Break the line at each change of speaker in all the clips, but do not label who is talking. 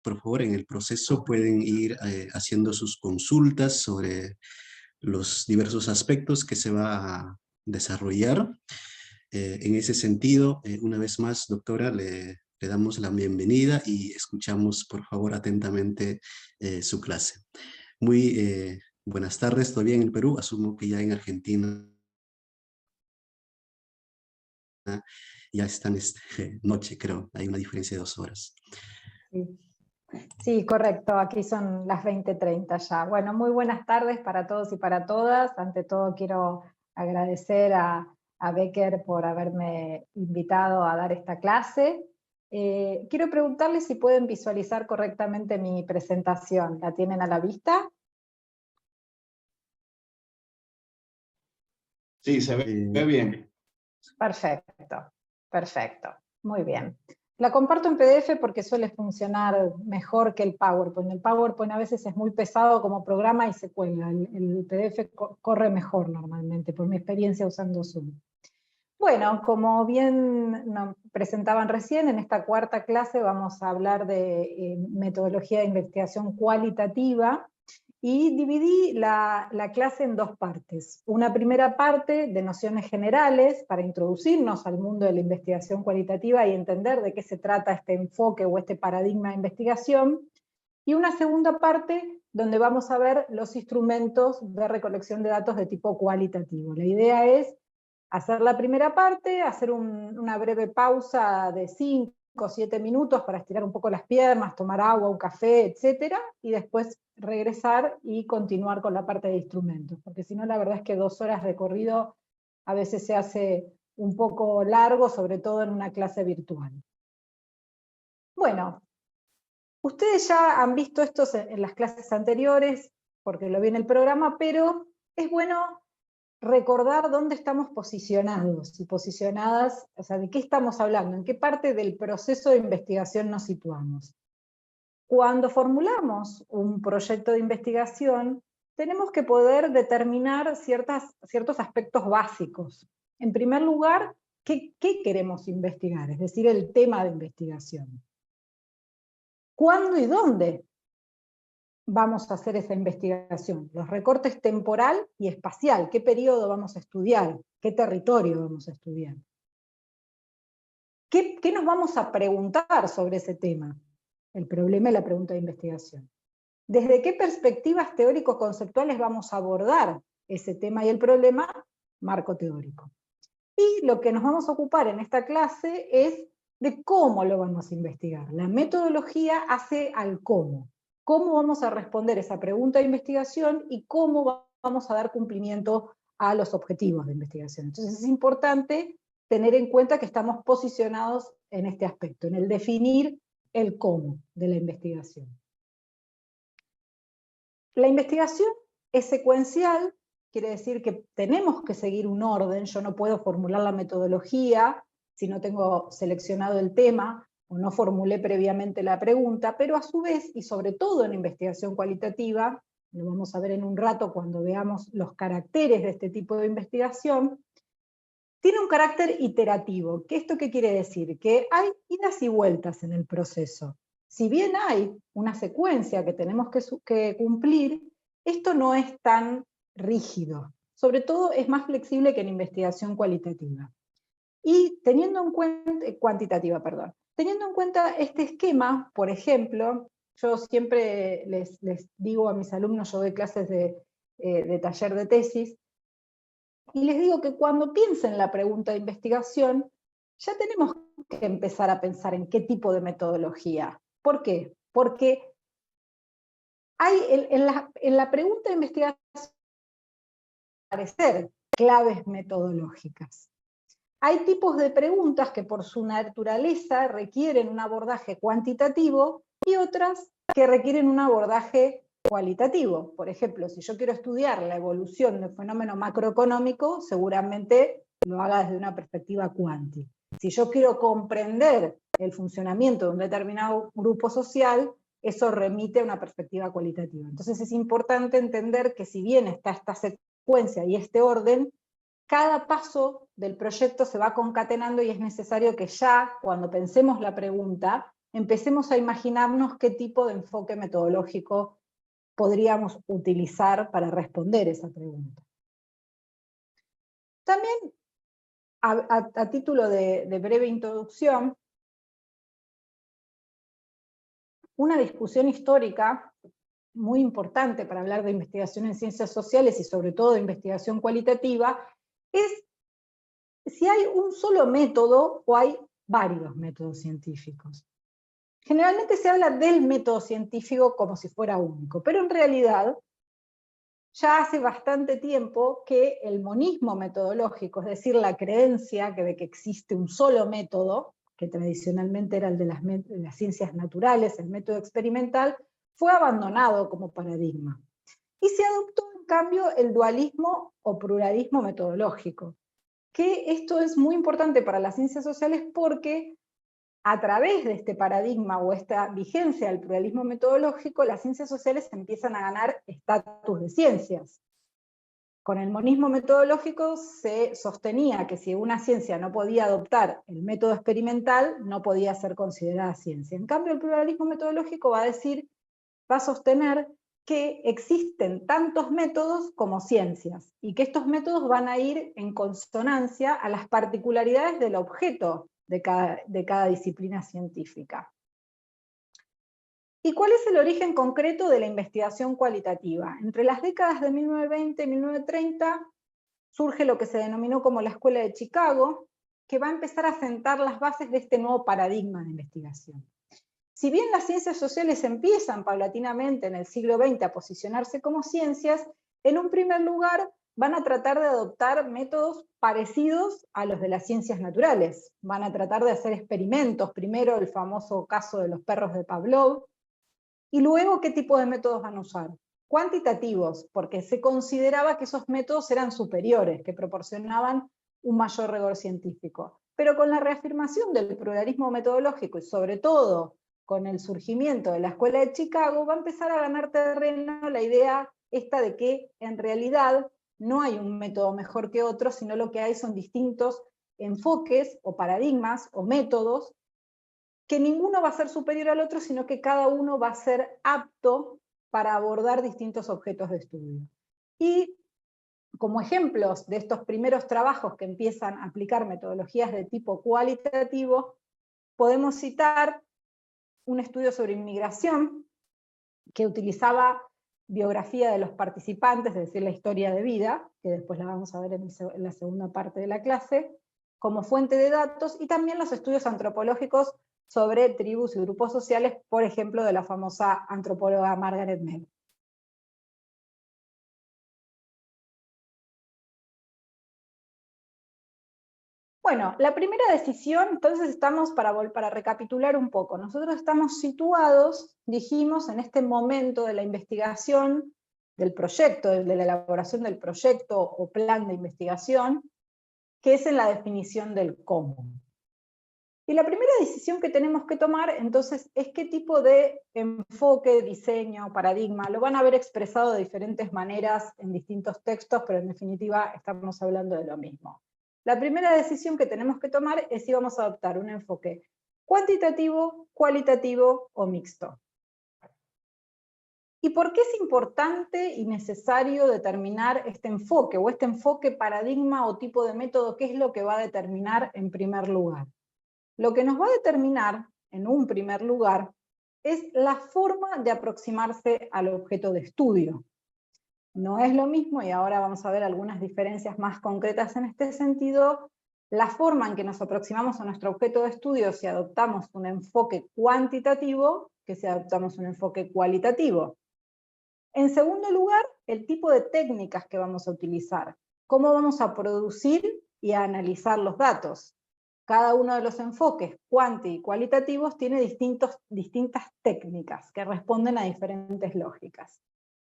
por favor, en el proceso pueden ir haciendo sus consultas sobre los diversos aspectos que se va a desarrollar. En ese sentido, una vez más, doctora, le damos la bienvenida y escuchamos, por favor, atentamente su clase. Muy buenas tardes, todavía en el Perú, asumo que ya en Argentina ya están noche, creo, hay una diferencia de 2 horas.
Sí. Sí, correcto, aquí son las 20:30 ya. Bueno, muy buenas tardes para todos y para todas. Ante todo quiero agradecer a Becker por haberme invitado a dar esta clase. Quiero preguntarles si pueden visualizar correctamente mi presentación. ¿La tienen a la vista?
Sí, se ve bien.
Perfecto, perfecto, muy bien. La comparto en PDF porque suele funcionar mejor que el PowerPoint. El PowerPoint a veces es muy pesado como programa y se cuelga. El PDF corre mejor normalmente, por mi experiencia usando Zoom. Bueno, como bien nos presentaban recién, en esta cuarta clase vamos a hablar de metodología de investigación cualitativa, y dividí la clase en 2 partes. Una primera parte de nociones generales para introducirnos al mundo de la investigación cualitativa y entender de qué se trata este enfoque o este paradigma de investigación, y una segunda parte donde vamos a ver los instrumentos de recolección de datos de tipo cualitativo. La idea es hacer la primera parte, hacer una breve pausa de 5 o 7 minutos para estirar un poco las piernas, tomar agua, un café, etc. Y después regresar y continuar con la parte de instrumentos, porque si no la verdad es que 2 horas recorrido a veces se hace un poco largo, sobre todo en una clase virtual. Bueno, ustedes ya han visto esto en las clases anteriores, porque lo vi en el programa, pero es bueno recordar dónde estamos posicionados y posicionadas, o sea, de qué estamos hablando, en qué parte del proceso de investigación nos situamos. Cuando formulamos un proyecto de investigación, tenemos que poder determinar ciertos aspectos básicos. En primer lugar, ¿qué queremos investigar? Es decir, el tema de investigación. ¿Cuándo y dónde vamos a hacer esa investigación? Los recortes temporal y espacial, ¿qué periodo vamos a estudiar? ¿Qué territorio vamos a estudiar? ¿Qué nos vamos a preguntar sobre ese tema? El problema y la pregunta de investigación. ¿Desde qué perspectivas teórico-conceptuales vamos a abordar ese tema y el problema? Marco teórico. Y lo que nos vamos a ocupar en esta clase es de cómo lo vamos a investigar. La metodología hace al cómo. ¿Cómo vamos a responder esa pregunta de investigación y cómo vamos a dar cumplimiento a los objetivos de investigación? Entonces es importante tener en cuenta que estamos posicionados en este aspecto, en el definir el cómo de la investigación. La investigación es secuencial, quiere decir que tenemos que seguir un orden. Yo no puedo formular la metodología si no tengo seleccionado el tema o no formulé previamente la pregunta, pero a su vez, y sobre todo en investigación cualitativa, lo vamos a ver en un rato cuando veamos los caracteres de este tipo de investigación, tiene un carácter iterativo. ¿Esto qué quiere decir? Que hay idas y vueltas en el proceso. Si bien hay una secuencia que tenemos que cumplir, esto no es tan rígido. Sobre todo es más flexible que en investigación cualitativa. Y teniendo en cuenta, cuantitativa, perdón. Teniendo en cuenta este esquema, por ejemplo, yo siempre les digo a mis alumnos, yo doy clases de taller de tesis, y les digo que cuando piensen la pregunta de investigación, ya tenemos que empezar a pensar en qué tipo de metodología. ¿Por qué? Porque hay en la pregunta de investigación aparecer claves metodológicas. Hay tipos de preguntas que por su naturaleza requieren un abordaje cuantitativo y otras que requieren un abordaje cualitativo. Por ejemplo, si yo quiero estudiar la evolución de un fenómeno macroeconómico, seguramente lo haga desde una perspectiva cuanti. Si yo quiero comprender el funcionamiento de un determinado grupo social, eso remite a una perspectiva cualitativa. Entonces es importante entender que si bien está esta secuencia y este orden, cada paso del proyecto se va concatenando y es necesario que ya, cuando pensemos la pregunta, empecemos a imaginarnos qué tipo de enfoque metodológico podríamos utilizar para responder esa pregunta. También, a título de breve introducción, una discusión histórica muy importante para hablar de investigación en ciencias sociales y sobre todo de investigación cualitativa es si hay un solo método o hay varios métodos científicos. Generalmente se habla del método científico como si fuera único, pero en realidad ya hace bastante tiempo que el monismo metodológico, es decir, la creencia de que existe un solo método, que tradicionalmente era el de las ciencias naturales, el método experimental, fue abandonado como paradigma. Y se adoptó en cambio el dualismo o pluralismo metodológico, que esto es muy importante para las ciencias sociales porque a través de este paradigma o esta vigencia del pluralismo metodológico, las ciencias sociales empiezan a ganar estatus de ciencias. Con el monismo metodológico se sostenía que si una ciencia no podía adoptar el método experimental, no podía ser considerada ciencia. En cambio, el pluralismo metodológico va a sostener que existen tantos métodos como ciencias, y que estos métodos van a ir en consonancia a las particularidades del objeto de cada disciplina científica. ¿Y cuál es el origen concreto de la investigación cualitativa? Entre las décadas de 1920 y 1930 surge lo que se denominó como la Escuela de Chicago, que va a empezar a sentar las bases de este nuevo paradigma de investigación. Si bien las ciencias sociales empiezan paulatinamente en el siglo XX a posicionarse como ciencias, en un primer lugar van a tratar de adoptar métodos parecidos a los de las ciencias naturales. Van a tratar de hacer experimentos, primero el famoso caso de los perros de Pavlov, y luego qué tipo de métodos van a usar. Cuantitativos, porque se consideraba que esos métodos eran superiores, que proporcionaban un mayor rigor científico. Pero con la reafirmación del pluralismo metodológico y sobre todo con el surgimiento de la Escuela de Chicago, va a empezar a ganar terreno la idea esta de que en realidad no hay un método mejor que otro, sino lo que hay son distintos enfoques o paradigmas o métodos, que ninguno va a ser superior al otro, sino que cada uno va a ser apto para abordar distintos objetos de estudio. Y como ejemplos de estos primeros trabajos que empiezan a aplicar metodologías de tipo cualitativo, podemos citar un estudio sobre inmigración que utilizaba biografía de los participantes, es decir, la historia de vida, que después la vamos a ver en la segunda parte de la clase, como fuente de datos, y también los estudios antropológicos sobre tribus y grupos sociales, por ejemplo, de la famosa antropóloga Margaret Mead. Bueno, la primera decisión, entonces estamos, para recapitular un poco, nosotros estamos situados, dijimos, en este momento de la investigación, del proyecto, de la elaboración del proyecto o plan de investigación, que es en la definición del cómo. Y la primera decisión que tenemos que tomar, entonces, es qué tipo de enfoque, diseño, paradigma, lo van a ver expresado de diferentes maneras en distintos textos, pero en definitiva estamos hablando de lo mismo. La primera decisión que tenemos que tomar es si vamos a adoptar un enfoque cuantitativo, cualitativo o mixto. ¿Y por qué es importante y necesario determinar este enfoque, o este enfoque, paradigma o tipo de método? ¿Qué es lo que va a determinar en primer lugar? Lo que nos va a determinar, en un primer lugar, es la forma de aproximarse al objeto de estudio. No es lo mismo, y ahora vamos a ver algunas diferencias más concretas en este sentido, la forma en que nos aproximamos a nuestro objeto de estudio si adoptamos un enfoque cuantitativo que si adoptamos un enfoque cualitativo. En segundo lugar, el tipo de técnicas que vamos a utilizar, cómo vamos a producir y a analizar los datos. Cada uno de los enfoques cuanti y cualitativos tiene distintas técnicas que responden a diferentes lógicas.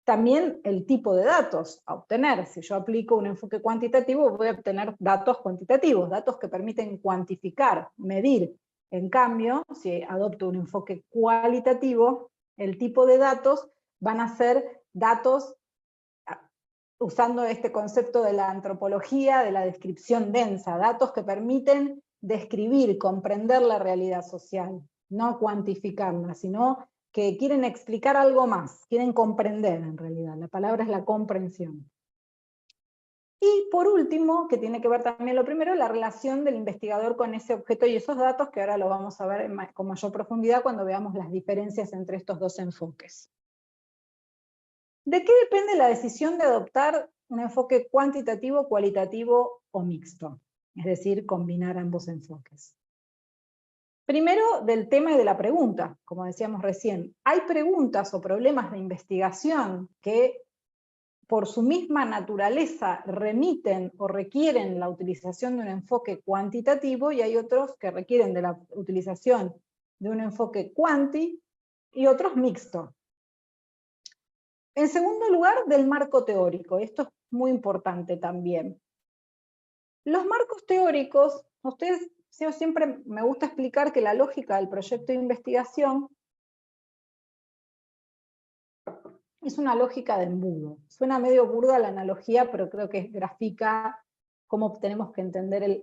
También el tipo de datos a obtener. Si yo aplico un enfoque cuantitativo, voy a obtener datos cuantitativos, datos que permiten cuantificar, medir. En cambio, si adopto un enfoque cualitativo, el tipo de datos van a ser datos usando este concepto de la antropología, de la descripción densa, datos que permiten describir, comprender la realidad social. no cuantificarla, sino que quieren explicar algo más, quieren comprender en realidad, la palabra es la comprensión. Y por último, que tiene que ver también lo primero, la relación del investigador con ese objeto y esos datos, que ahora lo vamos a ver con mayor profundidad cuando veamos las diferencias entre estos dos enfoques. ¿De qué depende la decisión de adoptar un enfoque cuantitativo, cualitativo o mixto? Es decir, combinar ambos enfoques. Primero, del tema y de la pregunta, como decíamos recién. Hay preguntas o problemas de investigación que por su misma naturaleza remiten o requieren la utilización de un enfoque cuantitativo, y hay otros que requieren de la utilización de un enfoque cuanti y otros mixto. En segundo lugar, del marco teórico. Esto es muy importante también. Los marcos teóricos, yo siempre me gusta explicar que la lógica del proyecto de investigación es una lógica de embudo. Suena medio burda la analogía, pero creo que grafica cómo tenemos que entender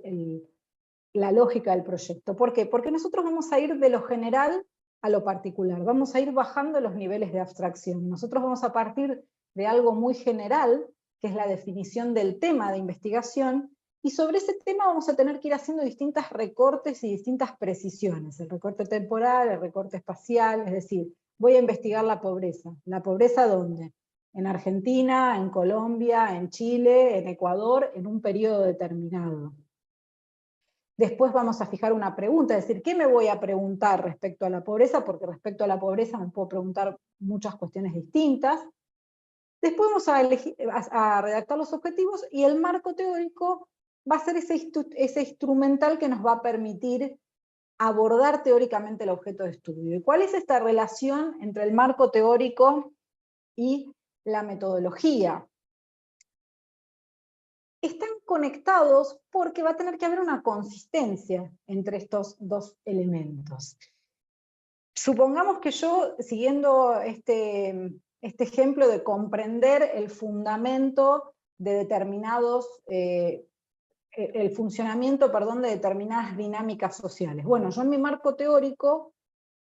la lógica del proyecto. ¿Por qué? Porque nosotros vamos a ir de lo general a lo particular, vamos a ir bajando los niveles de abstracción. Nosotros vamos a partir de algo muy general, que es la definición del tema de investigación, y sobre ese tema vamos a tener que ir haciendo distintos recortes y distintas precisiones, el recorte temporal, el recorte espacial, es decir, voy a investigar la pobreza. ¿La pobreza dónde? En Argentina, en Colombia, en Chile, en Ecuador, en un periodo determinado. Después vamos a fijar una pregunta, es decir, ¿qué me voy a preguntar respecto a la pobreza? Porque respecto a la pobreza me puedo preguntar muchas cuestiones distintas. Después vamos a redactar los objetivos, y el marco teórico va a ser ese instrumental que nos va a permitir abordar teóricamente el objeto de estudio. ¿Y cuál es esta relación entre el marco teórico y la metodología? Están conectados porque va a tener que haber una consistencia entre estos dos elementos. Supongamos que yo, siguiendo este ejemplo de comprender el fundamento de determinados, el funcionamiento, perdón, de determinadas dinámicas sociales. Bueno, yo en mi marco teórico,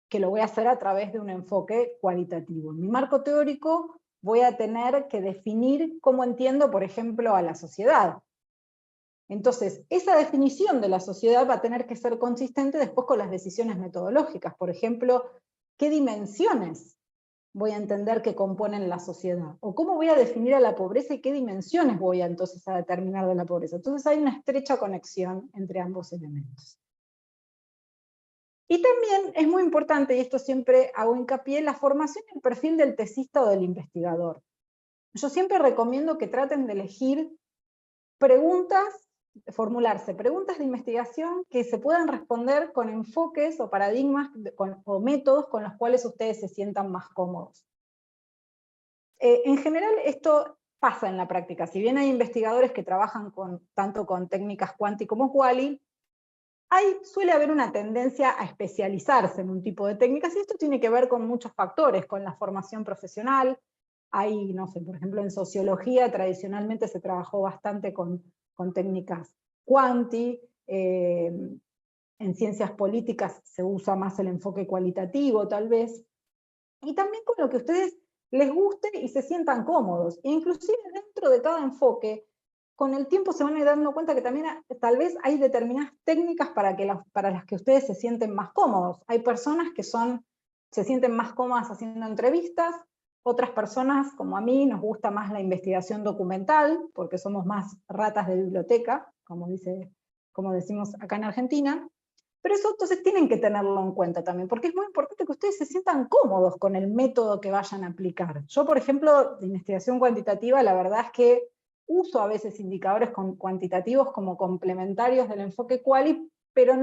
que lo voy a hacer a través de un enfoque cualitativo, en mi marco teórico voy a tener que definir cómo entiendo, por ejemplo, a la sociedad. Entonces, esa definición de la sociedad va a tener que ser consistente después con las decisiones metodológicas. Por ejemplo, ¿qué dimensiones voy a entender que componen la sociedad? ¿O cómo voy a definir a la pobreza y qué dimensiones voy a entonces a determinar de la pobreza? Entonces hay una estrecha conexión entre ambos elementos. Y también es muy importante, y esto siempre hago hincapié, la formación y el perfil del tesista o del investigador. Yo siempre recomiendo que traten de elegir formularse preguntas de investigación que se puedan responder con enfoques o paradigmas o métodos con los cuales ustedes se sientan más cómodos. En general esto pasa en la práctica. Si bien hay investigadores que trabajan tanto con técnicas cuanti como quali, suele haber una tendencia a especializarse en un tipo de técnicas, y esto tiene que ver con muchos factores, con la formación profesional. No sé, por ejemplo, en sociología tradicionalmente se trabajó bastante con técnicas cuanti, en ciencias políticas se usa más el enfoque cualitativo tal vez, y también con lo que a ustedes les guste y se sientan cómodos, e inclusive dentro de cada enfoque, con el tiempo se van a ir dando cuenta que también tal vez hay determinadas técnicas para las que ustedes se sienten más cómodos. Hay personas que se sienten más cómodas haciendo entrevistas, otras personas, como a mí, nos gusta más la investigación documental, porque somos más ratas de biblioteca, como decimos acá en Argentina. Pero eso entonces tienen que tenerlo en cuenta también, porque es muy importante que ustedes se sientan cómodos con el método que vayan a aplicar. Yo, por ejemplo, de investigación cuantitativa, la verdad es que uso a veces indicadores cuantitativos como complementarios del enfoque quali, pero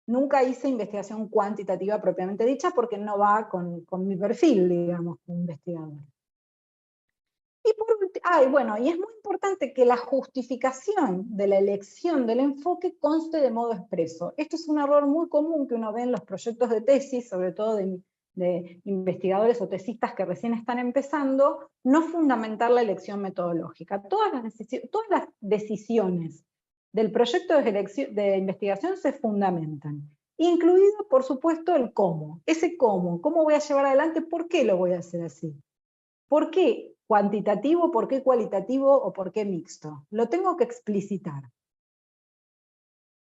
nunca hice investigación cuantitativa propiamente dicha, porque no va con mi perfil, digamos, como investigador. Y es muy importante que la justificación de la elección del enfoque conste de modo expreso. Esto es un error muy común que uno ve en los proyectos de tesis, sobre todo de investigadores o tesistas que recién están empezando, no fundamentar la elección metodológica. Todas las decisiones del proyecto de investigación se fundamentan incluido, por supuesto, el cómo. Ese cómo voy a llevar adelante, ¿por qué lo voy a hacer así? ¿Por qué cuantitativo, por qué cualitativo o por qué mixto? Lo tengo que explicitar.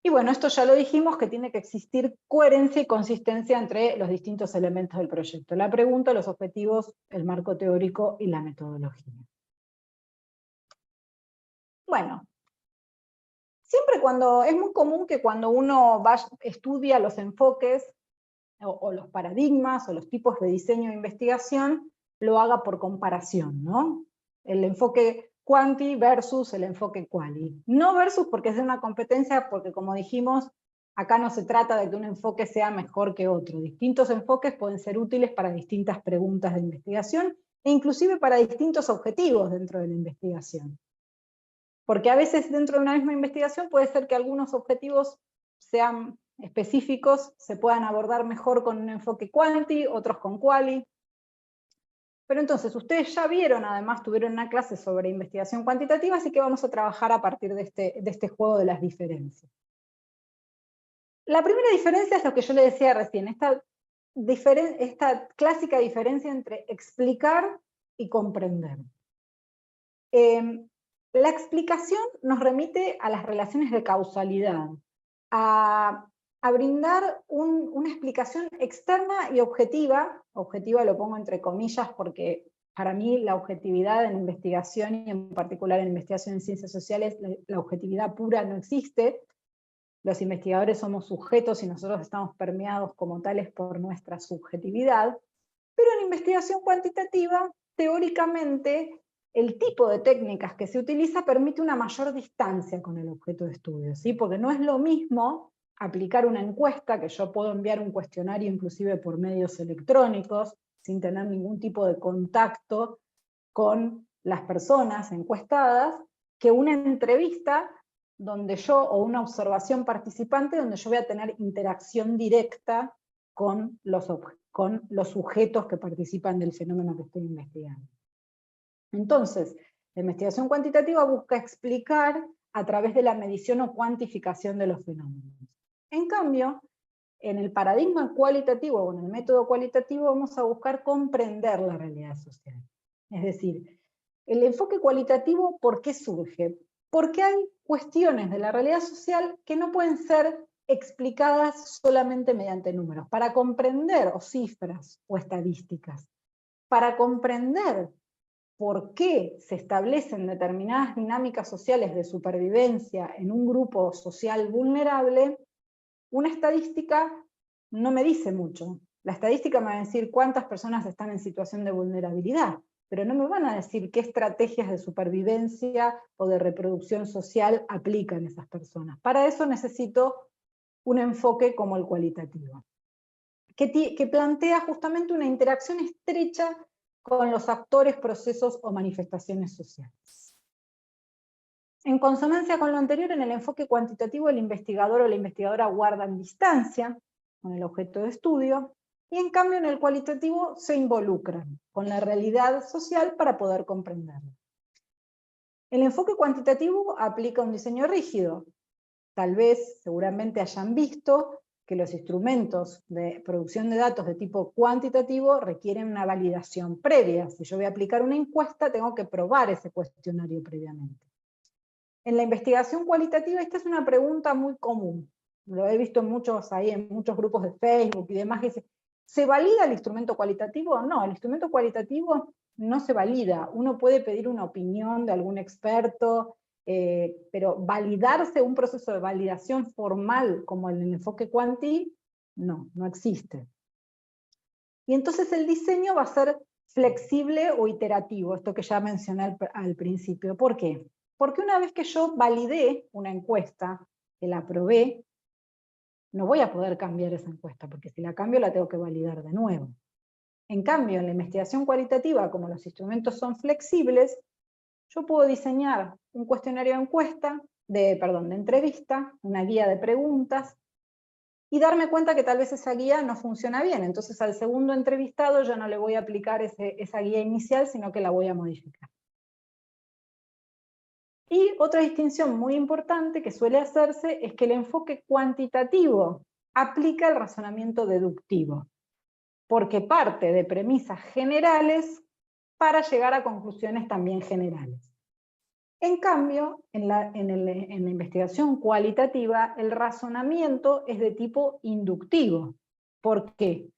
Y bueno, esto ya lo dijimos, que tiene que existir coherencia y consistencia entre los distintos elementos del proyecto. La pregunta, los objetivos, el marco teórico y la metodología. Bueno, siempre es muy común que cuando uno estudia los enfoques o los paradigmas o los tipos de diseño de investigación, lo haga por comparación, ¿no? El enfoque quanti versus el enfoque quali. No versus porque es de una competencia, porque como dijimos, acá no se trata de que un enfoque sea mejor que otro. Distintos enfoques pueden ser útiles para distintas preguntas de investigación e inclusive para distintos objetivos dentro de la investigación. Porque a veces dentro de una misma investigación puede ser que algunos objetivos sean específicos, se puedan abordar mejor con un enfoque quanti, otros con quali. Pero entonces, ustedes ya vieron, además tuvieron una clase sobre investigación cuantitativa, así que vamos a trabajar a partir de este juego de las diferencias. La primera diferencia es lo que yo le decía recién, esta clásica diferencia entre explicar y comprender. La explicación nos remite a las relaciones de causalidad, a brindar una explicación externa y objetiva lo pongo entre comillas porque para mí la objetividad en investigación y en particular en investigación en ciencias sociales, la objetividad pura no existe. Los investigadores somos sujetos y nosotros estamos permeados como tales por nuestra subjetividad, pero en investigación cuantitativa, teóricamente, el tipo de técnicas que se utiliza permite una mayor distancia con el objeto de estudio, ¿sí? Porque no es lo mismo aplicar una encuesta, que yo puedo enviar un cuestionario inclusive por medios electrónicos, sin tener ningún tipo de contacto con las personas encuestadas, que una entrevista donde o una observación participante donde yo voy a tener interacción directa con los sujetos que participan del fenómeno que estoy investigando. Entonces, la investigación cuantitativa busca explicar a través de la medición o cuantificación de los fenómenos. En cambio, en el paradigma cualitativo o en el método cualitativo vamos a buscar comprender la realidad social. Es decir, el enfoque cualitativo, ¿por qué surge? Porque hay cuestiones de la realidad social que no pueden ser explicadas solamente mediante números, para comprender, o cifras, o estadísticas. Para comprender por qué se establecen determinadas dinámicas sociales de supervivencia en un grupo social vulnerable, una estadística no me dice mucho. La estadística me va a decir cuántas personas están en situación de vulnerabilidad, pero no me van a decir qué estrategias de supervivencia o de reproducción social aplican esas personas. Para eso necesito un enfoque como el cualitativo, que plantea justamente una interacción estrecha con los actores, procesos o manifestaciones sociales. En consonancia con lo anterior, en el enfoque cuantitativo el investigador o la investigadora guardan distancia con el objeto de estudio, y en cambio en el cualitativo se involucran con la realidad social para poder comprenderla. El enfoque cuantitativo aplica un diseño rígido. Tal vez, seguramente hayan visto que los instrumentos de producción de datos de tipo cuantitativo requieren una validación previa. Si yo voy a aplicar una encuesta, tengo que probar ese cuestionario previamente. En la investigación cualitativa, esta es una pregunta muy común. Lo he visto en muchos grupos de Facebook y demás, que dice, ¿se valida el instrumento cualitativo? No, el instrumento cualitativo no se valida. Uno puede pedir una opinión de algún experto, pero validarse un proceso de validación formal como el enfoque cuanti, no existe. Y entonces el diseño va a ser flexible o iterativo, esto que ya mencioné al principio. ¿Por qué? Porque una vez que yo validé una encuesta, que la probé, no voy a poder cambiar esa encuesta, porque si la cambio la tengo que validar de nuevo. En cambio, en la investigación cualitativa, como los instrumentos son flexibles, yo puedo diseñar un cuestionario de entrevista, una guía de preguntas, y darme cuenta que tal vez esa guía no funciona bien. Entonces al segundo entrevistado ya no le voy a aplicar esa guía inicial, sino que la voy a modificar. Y otra distinción muy importante que suele hacerse es que el enfoque cuantitativo aplica el razonamiento deductivo, porque parte de premisas generales para llegar a conclusiones también generales. En cambio, en la investigación cualitativa, el razonamiento es de tipo inductivo. ¿Por qué?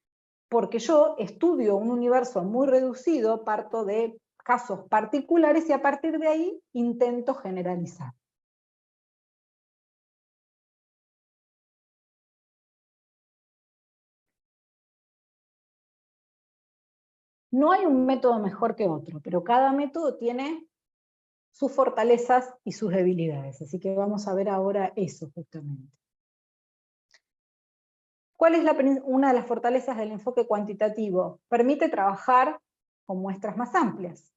Porque yo estudio un universo muy reducido, parto de casos particulares y a partir de ahí intento generalizar. No hay un método mejor que otro, pero cada método tiene sus fortalezas y sus debilidades. Así que vamos a ver ahora eso justamente. ¿Cuál es una de las fortalezas del enfoque cuantitativo? Permite trabajar con muestras más amplias.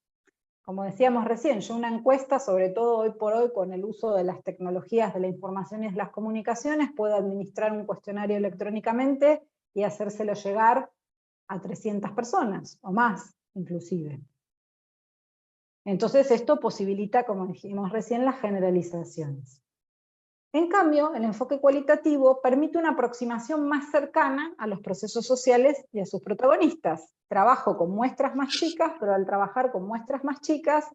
Como decíamos recién, yo una encuesta, sobre todo hoy por hoy con el uso de las tecnologías de la información y de las comunicaciones, puedo administrar un cuestionario electrónicamente y hacérselo llegar a 300 personas, o más inclusive. Entonces esto posibilita, como dijimos recién, las generalizaciones. En cambio, el enfoque cualitativo permite una aproximación más cercana a los procesos sociales y a sus protagonistas. Trabajo con muestras más chicas, pero al trabajar con muestras más chicas,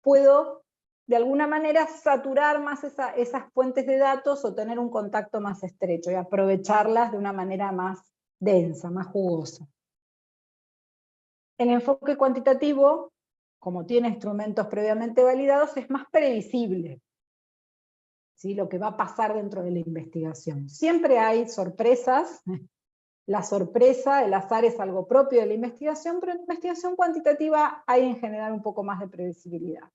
puedo de alguna manera saturar más esas fuentes de datos o tener un contacto más estrecho y aprovecharlas de una manera más densa, más jugosa. El enfoque cuantitativo, como tiene instrumentos previamente validados, es más previsible, ¿sí? Lo que va a pasar dentro de la investigación. Siempre hay sorpresas, la sorpresa, el azar es algo propio de la investigación, pero en la investigación cuantitativa hay en general un poco más de previsibilidad.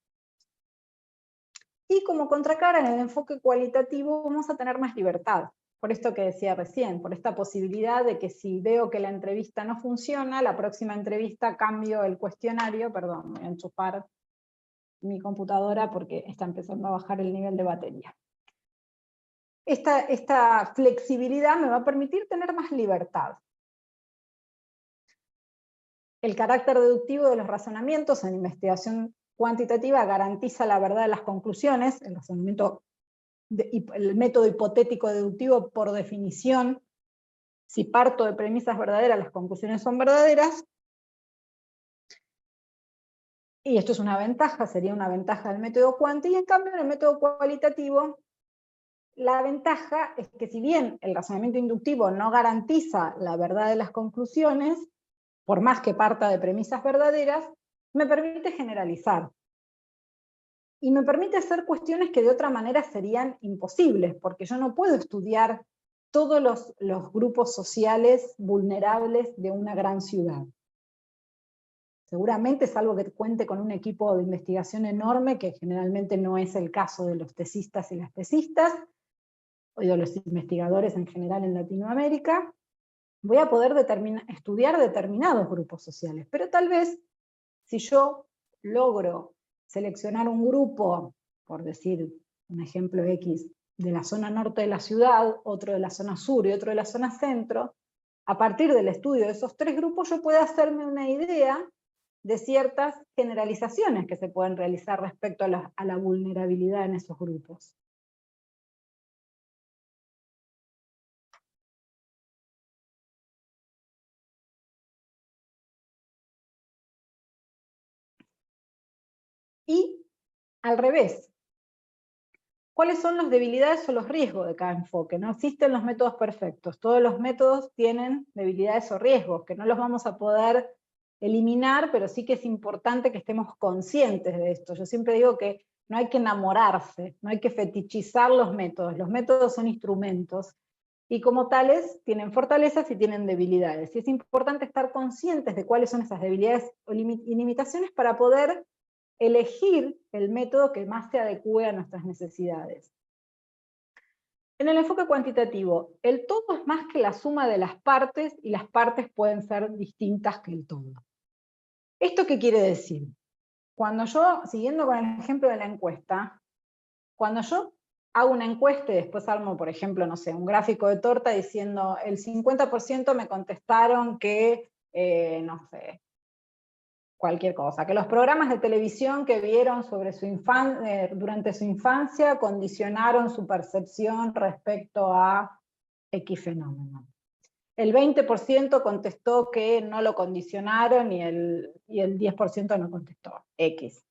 Y como contracara en el enfoque cualitativo vamos a tener más libertad. Por esto que decía recién, por esta posibilidad de que si veo que la entrevista no funciona, la próxima entrevista cambio el cuestionario, perdón, voy a enchufar mi computadora porque está empezando a bajar el nivel de batería. Esta flexibilidad me va a permitir tener más libertad. El carácter deductivo de los razonamientos en investigación cuantitativa garantiza la verdad de las conclusiones, el razonamiento el método hipotético deductivo por definición, si parto de premisas verdaderas, las conclusiones son verdaderas, y esto es una ventaja, sería una ventaja del método cuanti, y en cambio en el método cualitativo, la ventaja es que si bien el razonamiento inductivo no garantiza la verdad de las conclusiones, por más que parta de premisas verdaderas, me permite generalizar. Y me permite hacer cuestiones que de otra manera serían imposibles, porque yo no puedo estudiar todos los grupos sociales vulnerables de una gran ciudad. Seguramente, salvo que cuente con un equipo de investigación enorme, que generalmente no es el caso de los tesistas y las tesistas, o de los investigadores en general en Latinoamérica, voy a poder estudiar determinados grupos sociales. Pero tal vez, si yo logro seleccionar un grupo, por decir un ejemplo X, de la zona norte de la ciudad, otro de la zona sur y otro de la zona centro, a partir del estudio de esos tres grupos yo puedo hacerme una idea de ciertas generalizaciones que se pueden realizar respecto a la vulnerabilidad en esos grupos. Y al revés, ¿cuáles son las debilidades o los riesgos de cada enfoque? No existen los métodos perfectos, todos los métodos tienen debilidades o riesgos, que no los vamos a poder eliminar, pero sí que es importante que estemos conscientes de esto. Yo siempre digo que no hay que enamorarse, no hay que fetichizar los métodos son instrumentos, y como tales tienen fortalezas y tienen debilidades, y es importante estar conscientes de cuáles son esas debilidades y limitaciones para poder elegir el método que más se adecue a nuestras necesidades. En el enfoque cuantitativo, el todo es más que la suma de las partes, y las partes pueden ser distintas que el todo. ¿Esto qué quiere decir? Cuando yo, siguiendo con el ejemplo de la encuesta, cuando yo hago una encuesta y después armo, por ejemplo, no sé, un gráfico de torta diciendo el 50% me contestaron que, no sé, cualquier cosa, que los programas de televisión que vieron sobre durante su infancia condicionaron su percepción respecto a X fenómeno. El 20% contestó que no lo condicionaron y el 10% no contestó, X.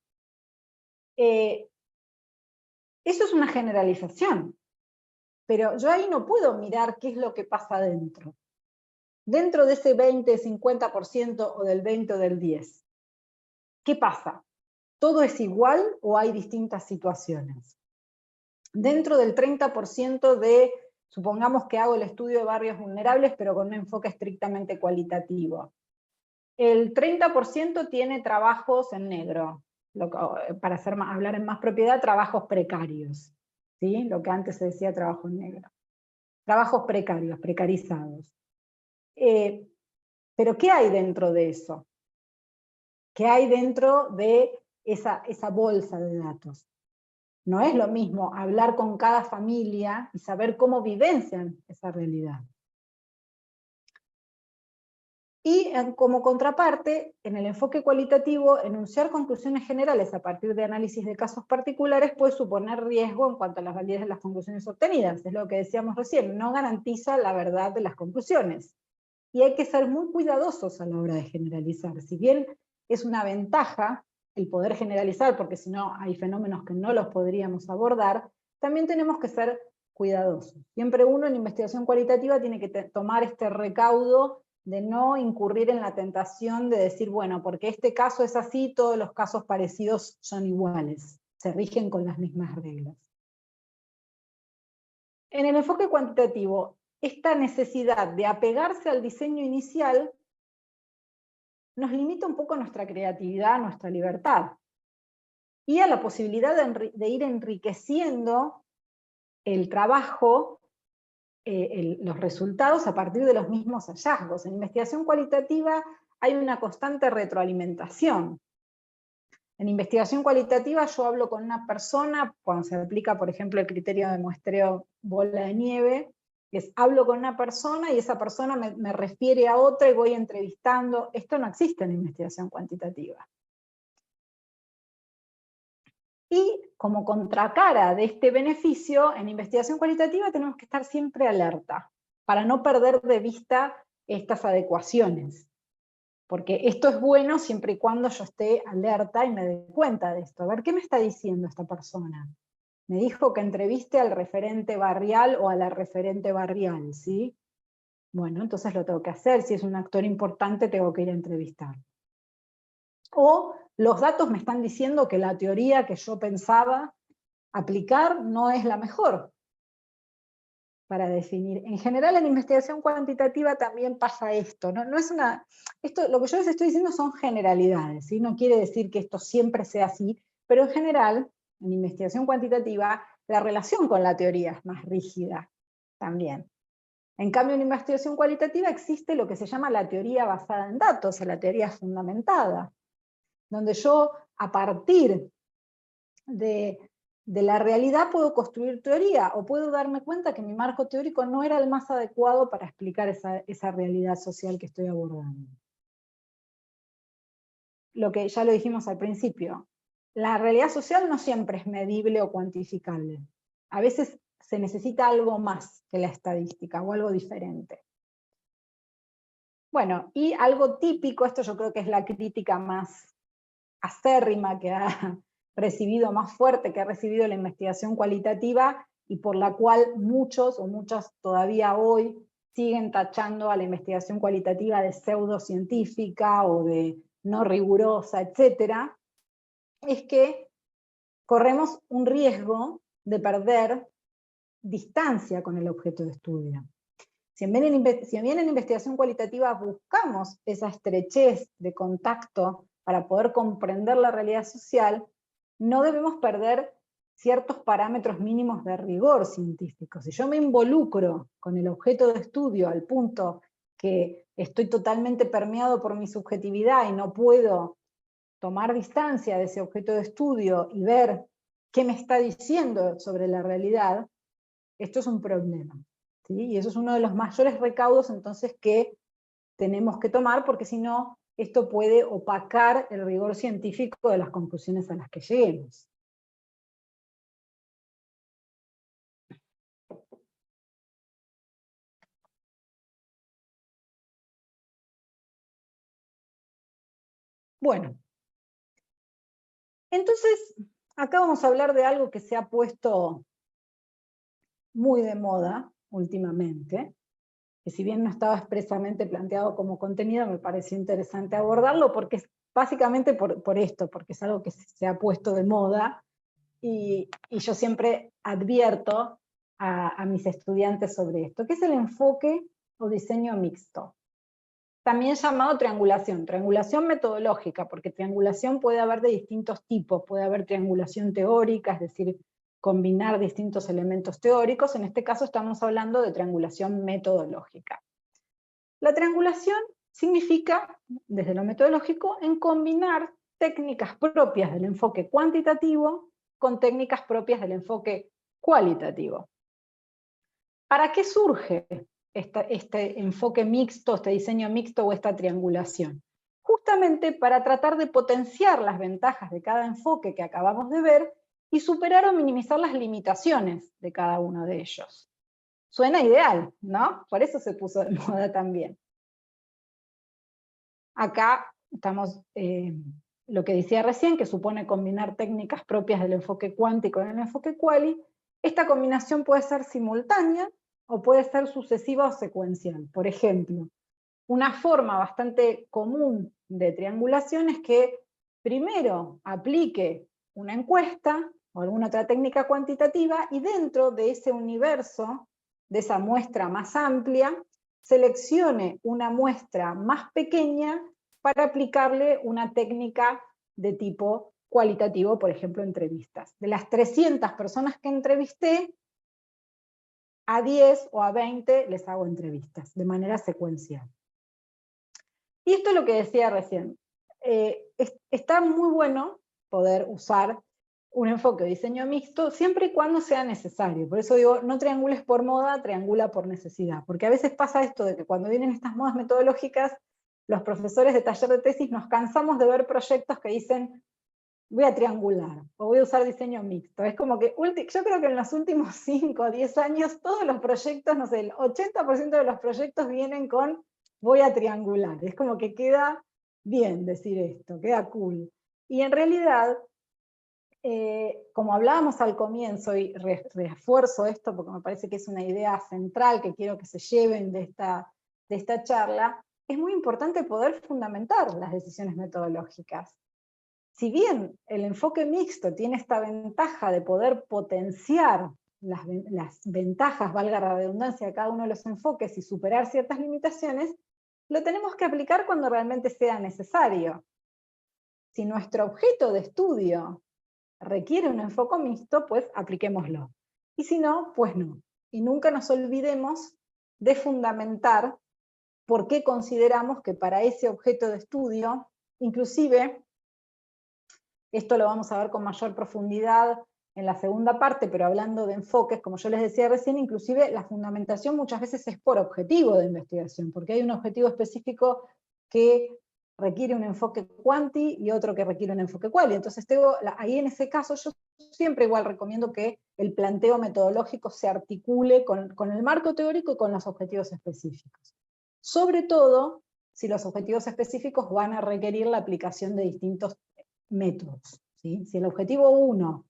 Eso es una generalización, pero yo ahí no puedo mirar qué es lo que pasa dentro. Dentro de ese 20, 50% o del 20 o del 10. ¿Qué pasa? ¿Todo es igual o hay distintas situaciones? Dentro del 30% de, supongamos que hago el estudio de barrios vulnerables, pero con un enfoque estrictamente cualitativo. El 30% tiene trabajos en negro, para hablar en más propiedad, trabajos precarios, ¿sí? Lo que antes se decía trabajo en negro. Trabajos precarios, precarizados. Pero ¿qué hay dentro de eso? ¿Qué hay dentro de esa bolsa de datos? No es lo mismo hablar con cada familia y saber cómo vivencian esa realidad. Y como contraparte, en el enfoque cualitativo, enunciar conclusiones generales a partir de análisis de casos particulares puede suponer riesgo en cuanto a las validez de las conclusiones obtenidas. Es lo que decíamos recién, no garantiza la verdad de las conclusiones. Y hay que ser muy cuidadosos a la hora de generalizar. Si bien es una ventaja el poder generalizar, porque si no hay fenómenos que no los podríamos abordar, también tenemos que ser cuidadosos. Siempre uno en investigación cualitativa tiene que tomar este recaudo de no incurrir en la tentación de decir, bueno, porque este caso es así, todos los casos parecidos son iguales, se rigen con las mismas reglas. En el enfoque cuantitativo, esta necesidad de apegarse al diseño inicial nos limita un poco nuestra creatividad, nuestra libertad, y a la posibilidad de ir enriqueciendo el trabajo, los resultados a partir de los mismos hallazgos. En investigación cualitativa hay una constante retroalimentación. En investigación cualitativa yo hablo con una persona, cuando se aplica, por ejemplo, el criterio de muestreo bola de nieve, hablo con una persona y esa persona me refiere a otra y voy entrevistando. Esto no existe en investigación cuantitativa. Y como contracara de este beneficio, en investigación cualitativa tenemos que estar siempre alerta, para no perder de vista estas adecuaciones. Porque esto es bueno siempre y cuando yo esté alerta y me dé cuenta de esto. A ver, ¿qué me está diciendo esta persona? Me dijo que entreviste al referente barrial o a la referente barrial, ¿sí? Bueno, entonces lo tengo que hacer. Si es un actor importante, tengo que ir a entrevistar. O los datos me están diciendo que la teoría que yo pensaba aplicar no es la mejor para definir. En general, en investigación cuantitativa también pasa esto. No es lo que yo les estoy diciendo son generalidades, ¿sí? No quiere decir que esto siempre sea así, pero en general, en investigación cuantitativa, la relación con la teoría es más rígida también. En cambio, en investigación cualitativa existe lo que se llama la teoría basada en datos, o la teoría fundamentada, donde yo, a partir de la realidad, puedo construir teoría, o puedo darme cuenta que mi marco teórico no era el más adecuado para explicar esa realidad social que estoy abordando. Lo que ya lo dijimos al principio, la realidad social no siempre es medible o cuantificable. A veces se necesita algo más que la estadística, o algo diferente. Bueno, y algo típico, esto yo creo que es la crítica más acérrima que ha recibido, más fuerte que ha recibido la investigación cualitativa, y por la cual muchos o muchas todavía hoy siguen tachando a la investigación cualitativa de pseudocientífica o de no rigurosa, etc., es que corremos un riesgo de perder distancia con el objeto de estudio. Si bien en investigación cualitativa buscamos esa estrechez de contacto para poder comprender la realidad social, no debemos perder ciertos parámetros mínimos de rigor científico. Si yo me involucro con el objeto de estudio al punto que estoy totalmente permeado por mi subjetividad y no puedo tomar distancia de ese objeto de estudio y ver qué me está diciendo sobre la realidad, esto es un problema. ¿Sí? Y eso es uno de los mayores recaudos entonces que tenemos que tomar, porque si no, esto puede opacar el rigor científico de las conclusiones a las que lleguemos. Bueno, entonces acá vamos a hablar de algo que se ha puesto muy de moda últimamente, que si bien no estaba expresamente planteado como contenido, me pareció interesante abordarlo, porque es básicamente por esto, porque es algo que se ha puesto de moda, y yo siempre advierto a mis estudiantes sobre esto, que es el enfoque o diseño mixto. También llamado triangulación metodológica, porque triangulación puede haber de distintos tipos, puede haber triangulación teórica, es decir, combinar distintos elementos teóricos. En este caso estamos hablando de triangulación metodológica. La triangulación significa, desde lo metodológico, en combinar técnicas propias del enfoque cuantitativo con técnicas propias del enfoque cualitativo. ¿Para qué surge este enfoque mixto, este diseño mixto o esta triangulación? Justamente para tratar de potenciar las ventajas de cada enfoque que acabamos de ver y superar o minimizar las limitaciones de cada uno de ellos. Suena ideal, ¿no? Por eso se puso de moda también. Acá estamos, lo que decía recién, que supone combinar técnicas propias del enfoque cuanti con el enfoque quali. Esta combinación puede ser simultánea o puede ser sucesiva o secuencial. Por ejemplo, una forma bastante común de triangulación es que primero aplique una encuesta o alguna otra técnica cuantitativa y dentro de ese universo, de esa muestra más amplia, seleccione una muestra más pequeña para aplicarle una técnica de tipo cualitativo, por ejemplo, entrevistas. De las 300 personas que entrevisté, a 10 o a 20 les hago entrevistas, de manera secuencial. Y esto es lo que decía recién. Está muy bueno poder usar un enfoque de diseño mixto, siempre y cuando sea necesario. Por eso digo, no triangules por moda, triangula por necesidad. Porque a veces pasa esto de que cuando vienen estas modas metodológicas, los profesores de taller de tesis nos cansamos de ver proyectos que dicen, voy a triangular, o voy a usar diseño mixto. Es como que, yo creo que en los últimos 5 o 10 años, todos los proyectos, no sé, el 80% de los proyectos vienen con, voy a triangular. Es como que queda bien decir esto, queda cool. Y en realidad, como hablábamos al comienzo, y refuerzo esto porque me parece que es una idea central que quiero que se lleven de esta charla, es muy importante poder fundamentar las decisiones metodológicas. Si bien el enfoque mixto tiene esta ventaja de poder potenciar las ventajas, valga la redundancia, de cada uno de los enfoques y superar ciertas limitaciones, lo tenemos que aplicar cuando realmente sea necesario. Si nuestro objeto de estudio requiere un enfoque mixto, pues apliquémoslo. Y si no, pues no. Y nunca nos olvidemos de fundamentar por qué consideramos que para ese objeto de estudio, inclusive, esto lo vamos a ver con mayor profundidad en la segunda parte, pero hablando de enfoques, como yo les decía recién, inclusive la fundamentación muchas veces es por objetivo de investigación, porque hay un objetivo específico que requiere un enfoque cuanti y otro que requiere un enfoque quali. Entonces ahí en ese caso yo siempre igual recomiendo que el planteo metodológico se articule con el marco teórico y con los objetivos específicos. Sobre todo si los objetivos específicos van a requerir la aplicación de distintos métodos. ¿Sí? Si el objetivo 1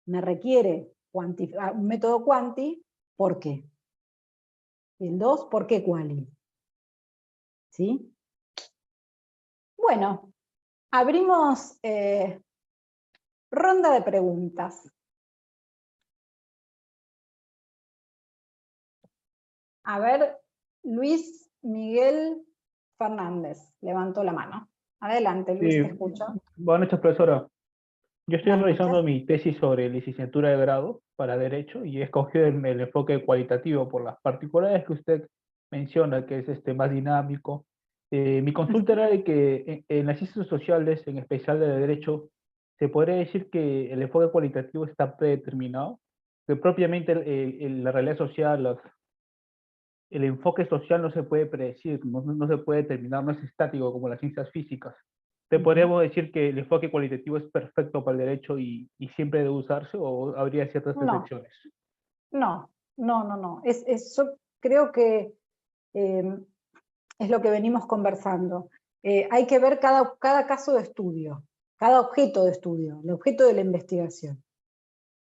me requiere un método cuanti, ¿por qué? Y el 2, ¿por qué quali? ¿Sí? Bueno, abrimos ronda de preguntas. A ver, Luis Miguel Fernández levantó la mano. Adelante, Luis,
Sí,
te escucho.
buenas noches, profesora. Yo estoy
Buenas
realizando
noches.
mi tesis sobre licenciatura de grado para Derecho y he escogido el enfoque cualitativo por las particularidades que usted menciona, que es más dinámico. Mi consulta era de que en las ciencias sociales, en especial de Derecho, ¿se podría decir que el enfoque cualitativo está predeterminado? Que propiamente la realidad social, el enfoque social no se puede predecir, no se puede determinar, no es estático como las ciencias físicas. ¿Te podríamos decir que el enfoque cualitativo es perfecto para el derecho y siempre debe usarse o habría ciertas
No,
excepciones?
no. Yo creo que es lo que venimos conversando. hay que ver cada caso de estudio, cada objeto de estudio, el objeto de la investigación.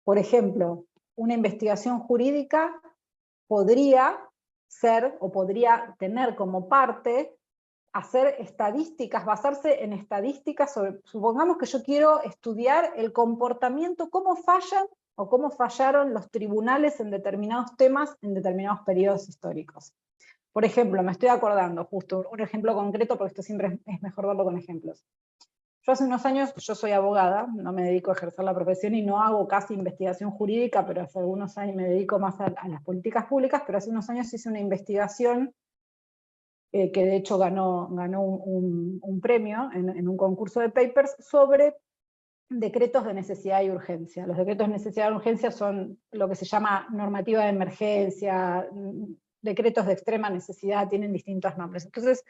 Por ejemplo, una investigación jurídica podría ser o podría tener como parte hacer estadísticas, basarse en estadísticas sobre, supongamos que yo quiero estudiar el comportamiento, cómo fallan o cómo fallaron los tribunales en determinados temas en determinados periodos históricos. Por ejemplo, me estoy acordando, justo un ejemplo concreto, porque esto siempre es mejor verlo con ejemplos. Yo hace unos años, yo soy abogada, no me dedico a ejercer la profesión y no hago casi investigación jurídica, pero hace algunos años me dedico más a las políticas públicas, pero hace unos años hice una investigación que de hecho ganó un premio en un concurso de papers sobre decretos de necesidad y urgencia. Los decretos de necesidad y urgencia son lo que se llama normativa de emergencia, decretos de extrema necesidad, tienen distintos nombres. Entonces,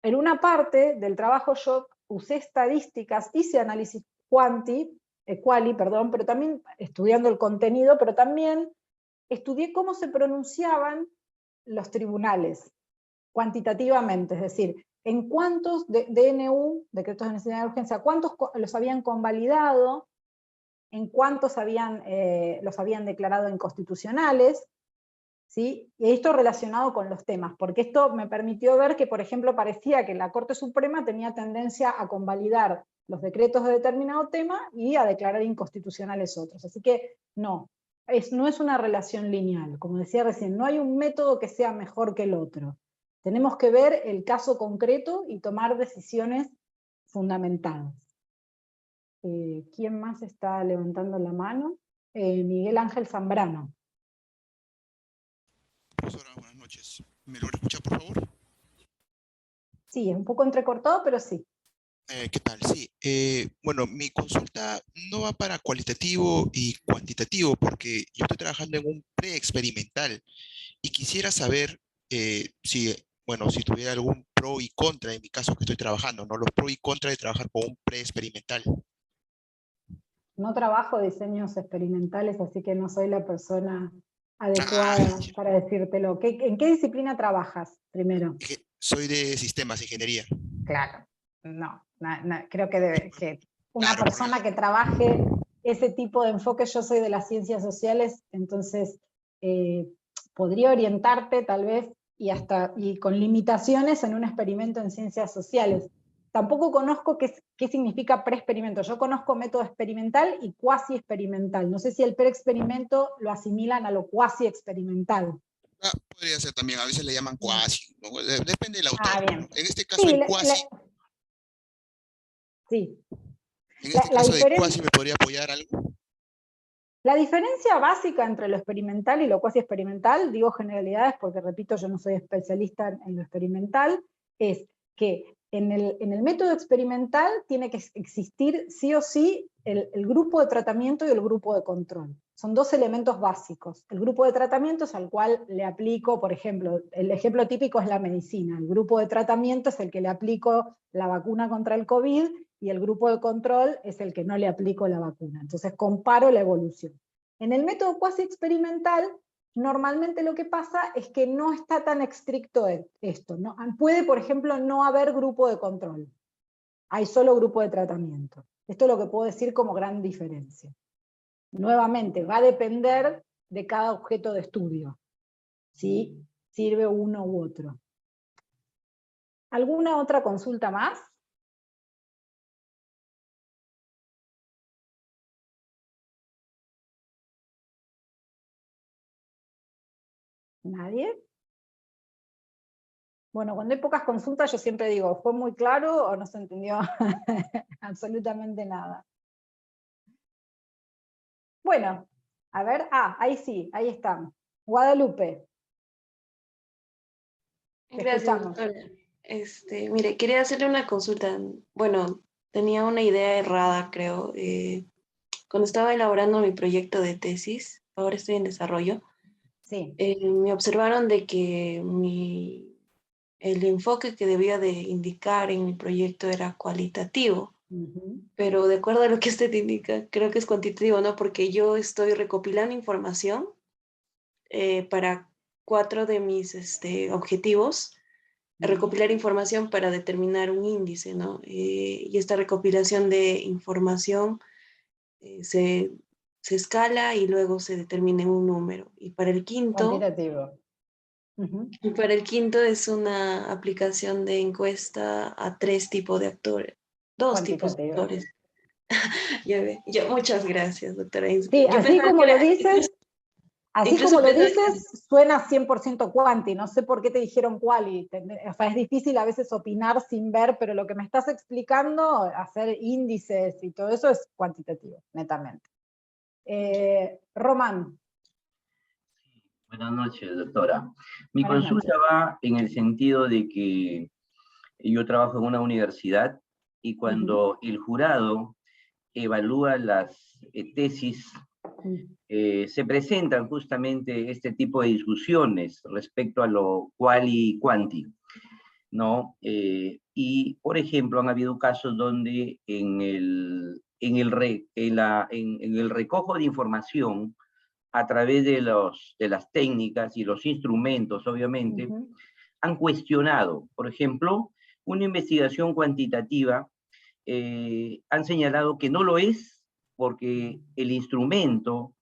en una parte del trabajo yo usé estadísticas, hice análisis quali, pero también estudiando el contenido, pero también estudié cómo se pronunciaban los tribunales cuantitativamente, es decir, en cuántos DNU, decretos de necesidad de urgencia, cuántos los habían convalidado, en cuántos los habían declarado inconstitucionales, ¿sí? Y esto relacionado con los temas, porque esto me permitió ver que, por ejemplo, parecía que la Corte Suprema tenía tendencia a convalidar los decretos de determinado tema y a declarar inconstitucionales otros. Así que no es una relación lineal. Como decía recién, no hay un método que sea mejor que el otro. Tenemos que ver el caso concreto y tomar decisiones fundamentadas. ¿Quién más está levantando la mano? Miguel Ángel Zambrano.
Profesora, buenas noches. ¿Me logra escuchar, por favor?
Sí, es un poco entrecortado, pero sí.
¿Qué tal? Sí. Bueno, mi consulta no va para cualitativo y cuantitativo, porque yo estoy trabajando en un preexperimental y quisiera saber si tuviera algún pro y contra en mi caso que estoy trabajando, ¿no? Los pro y contra de trabajar con un preexperimental.
No trabajo diseños experimentales, así que no soy la persona adecuada para decírtelo. ¿En qué disciplina trabajas primero?
Soy de sistemas, ingeniería.
Claro, no, creo que una
Claro,
persona que trabaje ese tipo de enfoque, yo soy de las ciencias sociales, entonces podría orientarte tal vez y con limitaciones en un experimento en ciencias sociales. Tampoco conozco qué significa preexperimento. Yo conozco método experimental y cuasi experimental. No sé si el preexperimento lo asimilan a lo cuasi experimental.
Podría ser también, a veces le llaman cuasi, ¿no? Depende del autor.
Bien.
¿No? En este caso
Sí,
el cuasi.
Sí.
En este caso de cuasi, ¿me podría apoyar algo?
La diferencia básica entre lo experimental y lo cuasi experimental, digo generalidades porque repito, yo no soy especialista en lo experimental, es que en el método experimental tiene que existir sí o sí el grupo de tratamiento y el grupo de control. Son dos elementos básicos. El grupo de tratamiento es al cual le aplico, por ejemplo, el ejemplo típico es la medicina. El grupo de tratamiento es el que le aplico la vacuna contra el COVID y el grupo de control es el que no le aplico la vacuna. Entonces comparo la evolución. En el método cuasi experimental, normalmente lo que pasa es que no está tan estricto esto, ¿no? Puede, por ejemplo, no haber grupo de control. Hay solo grupo de tratamiento. Esto es lo que puedo decir como gran diferencia. Nuevamente, va a depender de cada objeto de estudio, ¿sí? Sirve uno u otro. ¿Alguna otra consulta más? ¿Nadie? Bueno, cuando hay pocas consultas yo siempre digo, ¿fue muy claro o no se entendió absolutamente nada? Bueno, a ver, ahí sí, ahí están. Guadalupe.
Gracias, doctora. Mire, quería hacerle una consulta. Bueno, tenía una idea errada, creo. Cuando estaba elaborando mi proyecto de tesis, ahora estoy en desarrollo,
sí.
Me observaron de que el enfoque que debía de indicar en mi proyecto era cualitativo. Pero de acuerdo a lo que usted indica, creo que es cuantitativo, ¿no? Porque yo estoy recopilando información para 4 de mis objetivos recopilar información para determinar un índice, ¿no? Y esta recopilación de información se escala y luego se determina en un número. Y para el quinto...
Cuantitativo.
Y para el quinto es una aplicación de encuesta a 3 tipos de actores, 2 tipos de actores. Ya ve, muchas gracias, doctora.
Sí, así como lo dices, suena 100% cuanti. No sé por qué te dijeron quali. O sea, es difícil a veces opinar sin ver, pero lo que me estás explicando, hacer índices y todo eso es cuantitativo, netamente. Román.
Buenas noches, doctora. Mi consulta va en el sentido de que yo trabajo en una universidad y cuando el jurado evalúa las tesis, se presentan justamente este tipo de discusiones respecto a lo quali y quanti, ¿no? Y, por ejemplo, han habido casos donde en el recojo de información, a través de las técnicas y los instrumentos, obviamente, han cuestionado, por ejemplo, una investigación cuantitativa, han señalado que no lo es porque el instrumento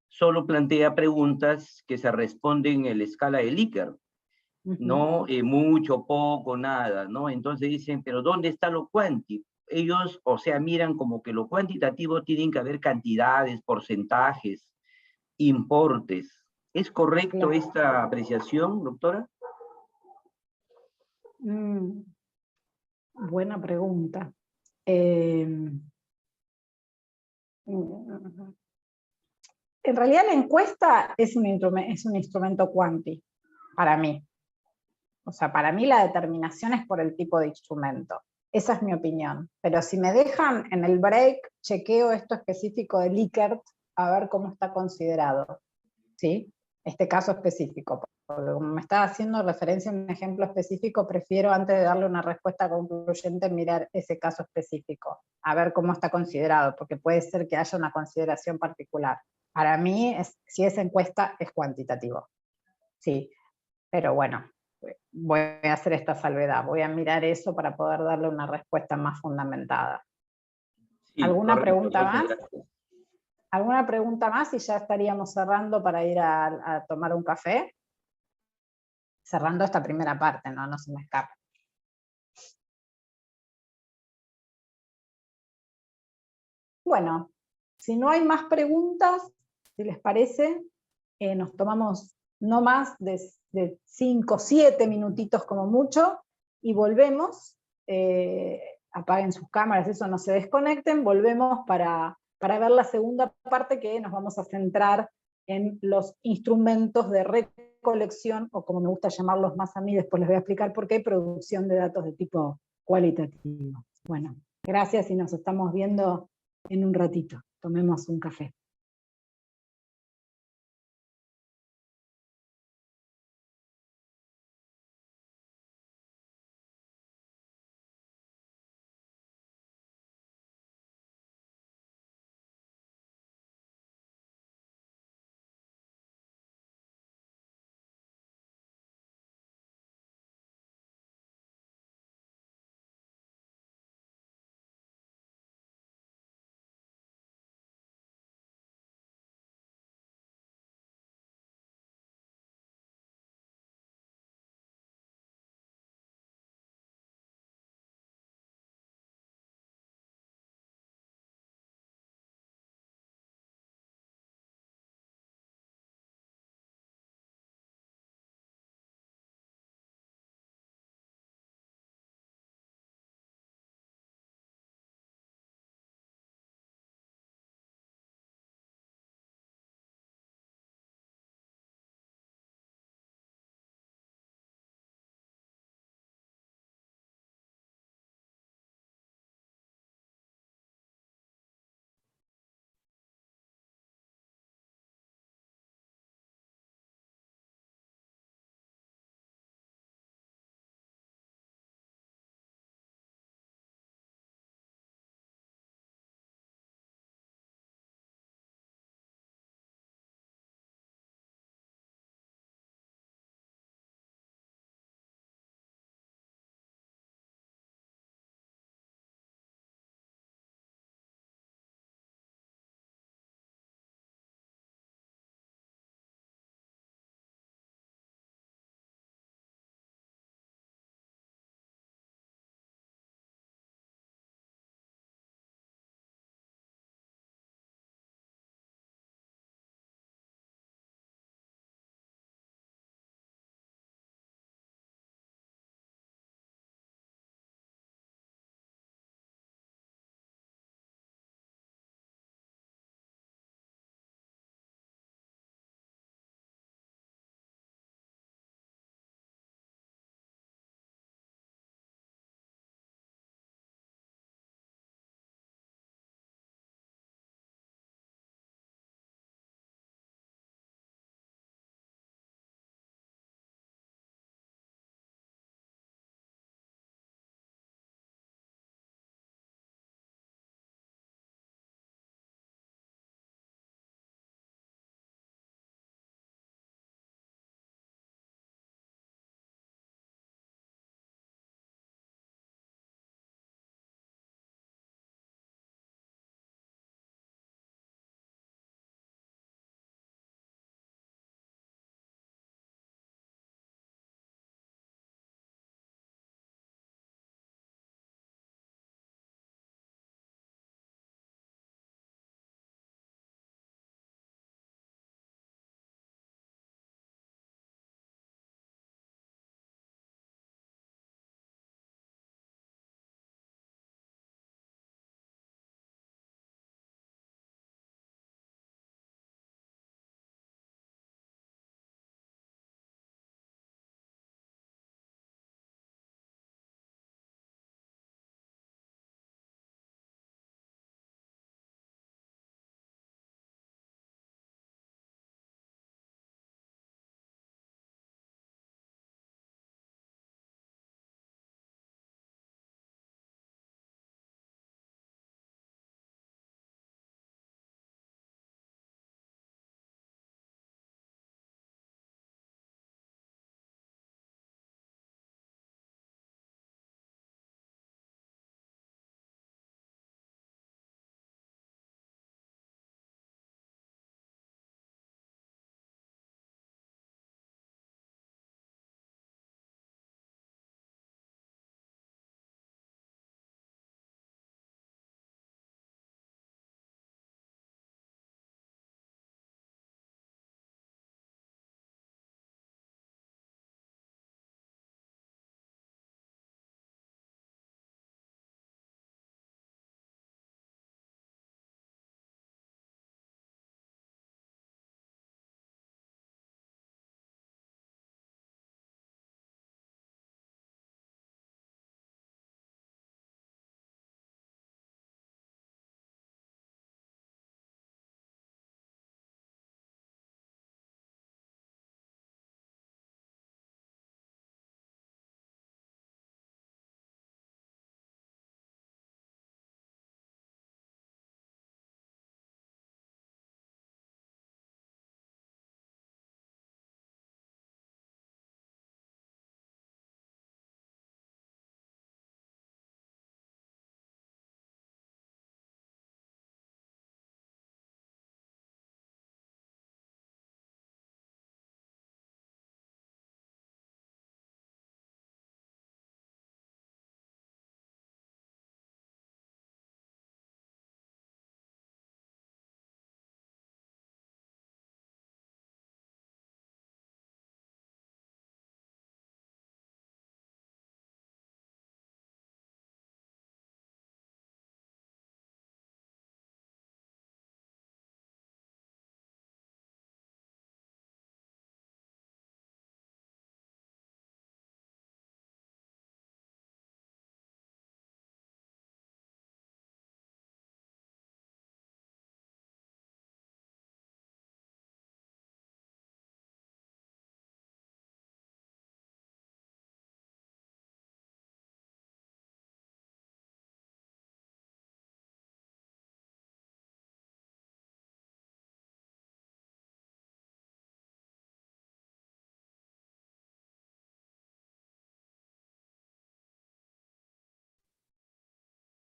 solo plantea preguntas que se responden en la escala de Likert, ¿no? Mucho, poco, nada, ¿no? Entonces dicen, pero ¿dónde está lo cuántico? Ellos, o sea, miran como que lo cuantitativo tienen que haber cantidades, porcentajes, importes. ¿Es correcto esta apreciación, doctora?
Buena pregunta. En realidad la encuesta es un instrumento cuanti, para mí. O sea, para mí la determinación es por el tipo de instrumento. Esa es mi opinión. Pero si me dejan en el break, chequeo esto específico de Likert, a ver cómo está considerado. ¿Sí? Este caso específico. Porque como me está haciendo referencia a un ejemplo específico, prefiero antes de darle una respuesta concluyente mirar ese caso específico, a ver cómo está considerado, porque puede ser que haya una consideración particular. Para mí, si es encuesta, es cuantitativo. Sí, pero bueno, voy a hacer esta salvedad, voy a mirar eso para poder darle una respuesta más fundamentada. Sí, ¿alguna pregunta más? ¿Alguna pregunta más? Y ya estaríamos cerrando para ir a tomar un café. Cerrando esta primera parte, no se me escapa. Bueno, si no hay más preguntas, si les parece, nos tomamos no más de 5, 7 minutitos como mucho, y volvemos, apaguen sus cámaras, eso, no se desconecten, volvemos para ver la segunda parte, que nos vamos a centrar en los instrumentos de recolección, o como me gusta llamarlos más a mí, después les voy a explicar por qué, producción de datos de tipo cualitativo. Bueno, gracias y nos estamos viendo en un ratito. Tomemos un café.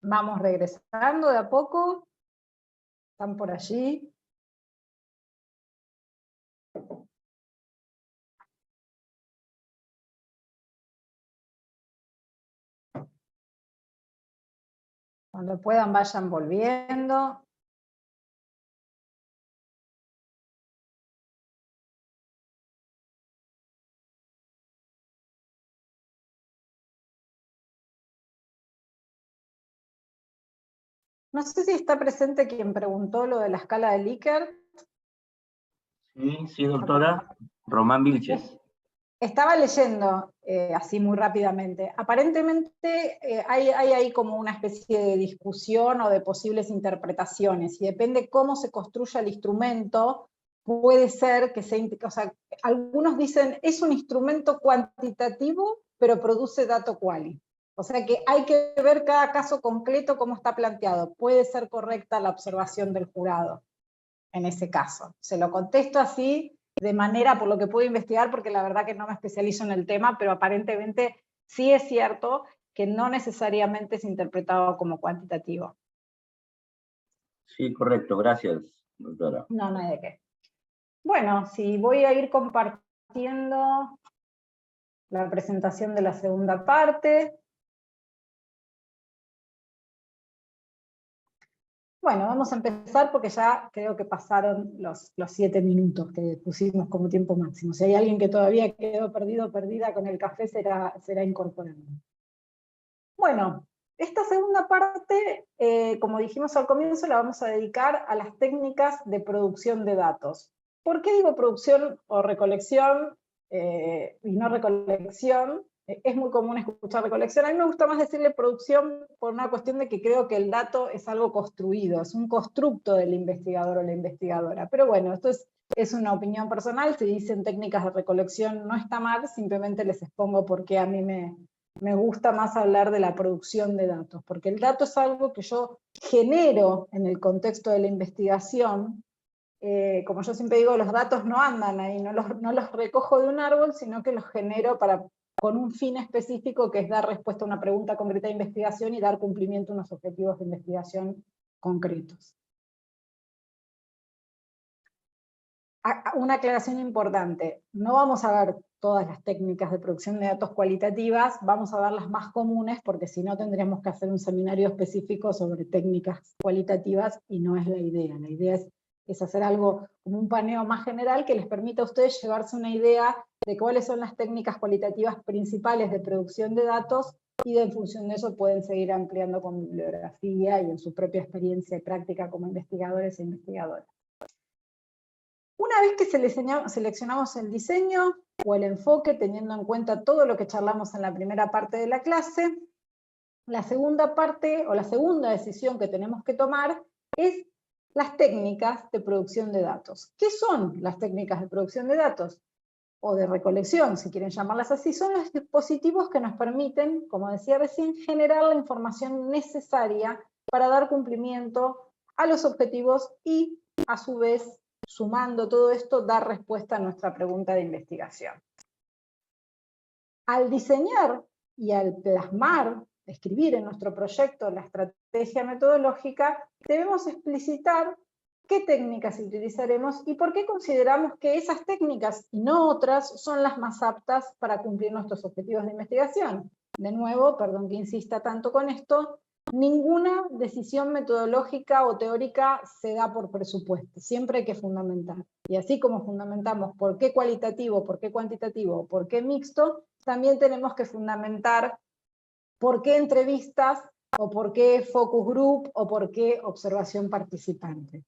Vamos regresando de a poco. ¿Están por allí? Cuando puedan vayan volviendo. No sé si está presente quien preguntó lo de la escala de Likert.
Sí, doctora. Román Vilches.
Estaba leyendo así muy rápidamente. Aparentemente hay ahí como una especie de discusión o de posibles interpretaciones, y depende cómo se construya el instrumento, puede ser que o sea, algunos dicen es un instrumento cuantitativo, pero produce dato quali. O sea que hay que ver cada caso concreto cómo está planteado. Puede ser correcta la observación del jurado en ese caso. Se lo contesto así, de manera por lo que puedo investigar, porque la verdad que no me especializo en el tema, pero aparentemente sí es cierto que no necesariamente es interpretado como cuantitativo.
Sí, correcto, gracias, doctora.
No hay de qué. Bueno, si voy a ir compartiendo la presentación de la segunda parte. Bueno, vamos a empezar porque ya creo que pasaron los 7 minutos que pusimos como tiempo máximo. Si hay alguien que todavía quedó perdido o perdida con el café, será incorporando. Bueno, esta segunda parte, como dijimos al comienzo, la vamos a dedicar a las técnicas de producción de datos. ¿Por qué digo producción o recolección y no recolección? Es muy común escuchar recolección. A mí me gusta más decirle producción por una cuestión de que creo que el dato es algo construido, es un constructo del investigador o la investigadora. Pero bueno, esto es una opinión personal. Si dicen técnicas de recolección no está mal, simplemente les expongo por qué a mí me gusta más hablar de la producción de datos, porque el dato es algo que yo genero en el contexto de la investigación. Como yo siempre digo, los datos no andan ahí, no los recojo de un árbol, sino que los genero con un fin específico, que es dar respuesta a una pregunta concreta de investigación y dar cumplimiento a unos objetivos de investigación concretos. Una aclaración importante: no vamos a ver todas las técnicas de producción de datos cualitativas, vamos a ver las más comunes, porque si no tendríamos que hacer un seminario específico sobre técnicas cualitativas, y no es la idea. La idea es hacer algo como un paneo más general que les permita a ustedes llevarse una idea de cuáles son las técnicas cualitativas principales de producción de datos, y en función de eso pueden seguir ampliando con bibliografía y en su propia experiencia y práctica como investigadores e investigadoras. Una vez que seleccionamos el diseño o el enfoque, teniendo en cuenta todo lo que charlamos en la primera parte de la clase, la segunda parte, o la segunda decisión que tenemos que tomar, es las técnicas de producción de datos. ¿Qué son las técnicas de producción de datos? O de recolección, si quieren llamarlas así. Son los dispositivos que nos permiten, como decía recién, generar la información necesaria para dar cumplimiento a los objetivos y, a su vez, sumando todo esto, dar respuesta a nuestra pregunta de investigación. Al diseñar y al plasmar, escribir en nuestro proyecto la estrategia metodológica, debemos explicitar qué técnicas utilizaremos y por qué consideramos que esas técnicas y no otras son las más aptas para cumplir nuestros objetivos de investigación. De nuevo, perdón que insista tanto con esto, ninguna decisión metodológica o teórica se da por presupuesto, siempre hay que fundamentar. Y así como fundamentamos por qué cualitativo, por qué cuantitativo, por qué mixto, también tenemos que fundamentar por qué entrevistas, o por qué focus group, o por qué observación participante.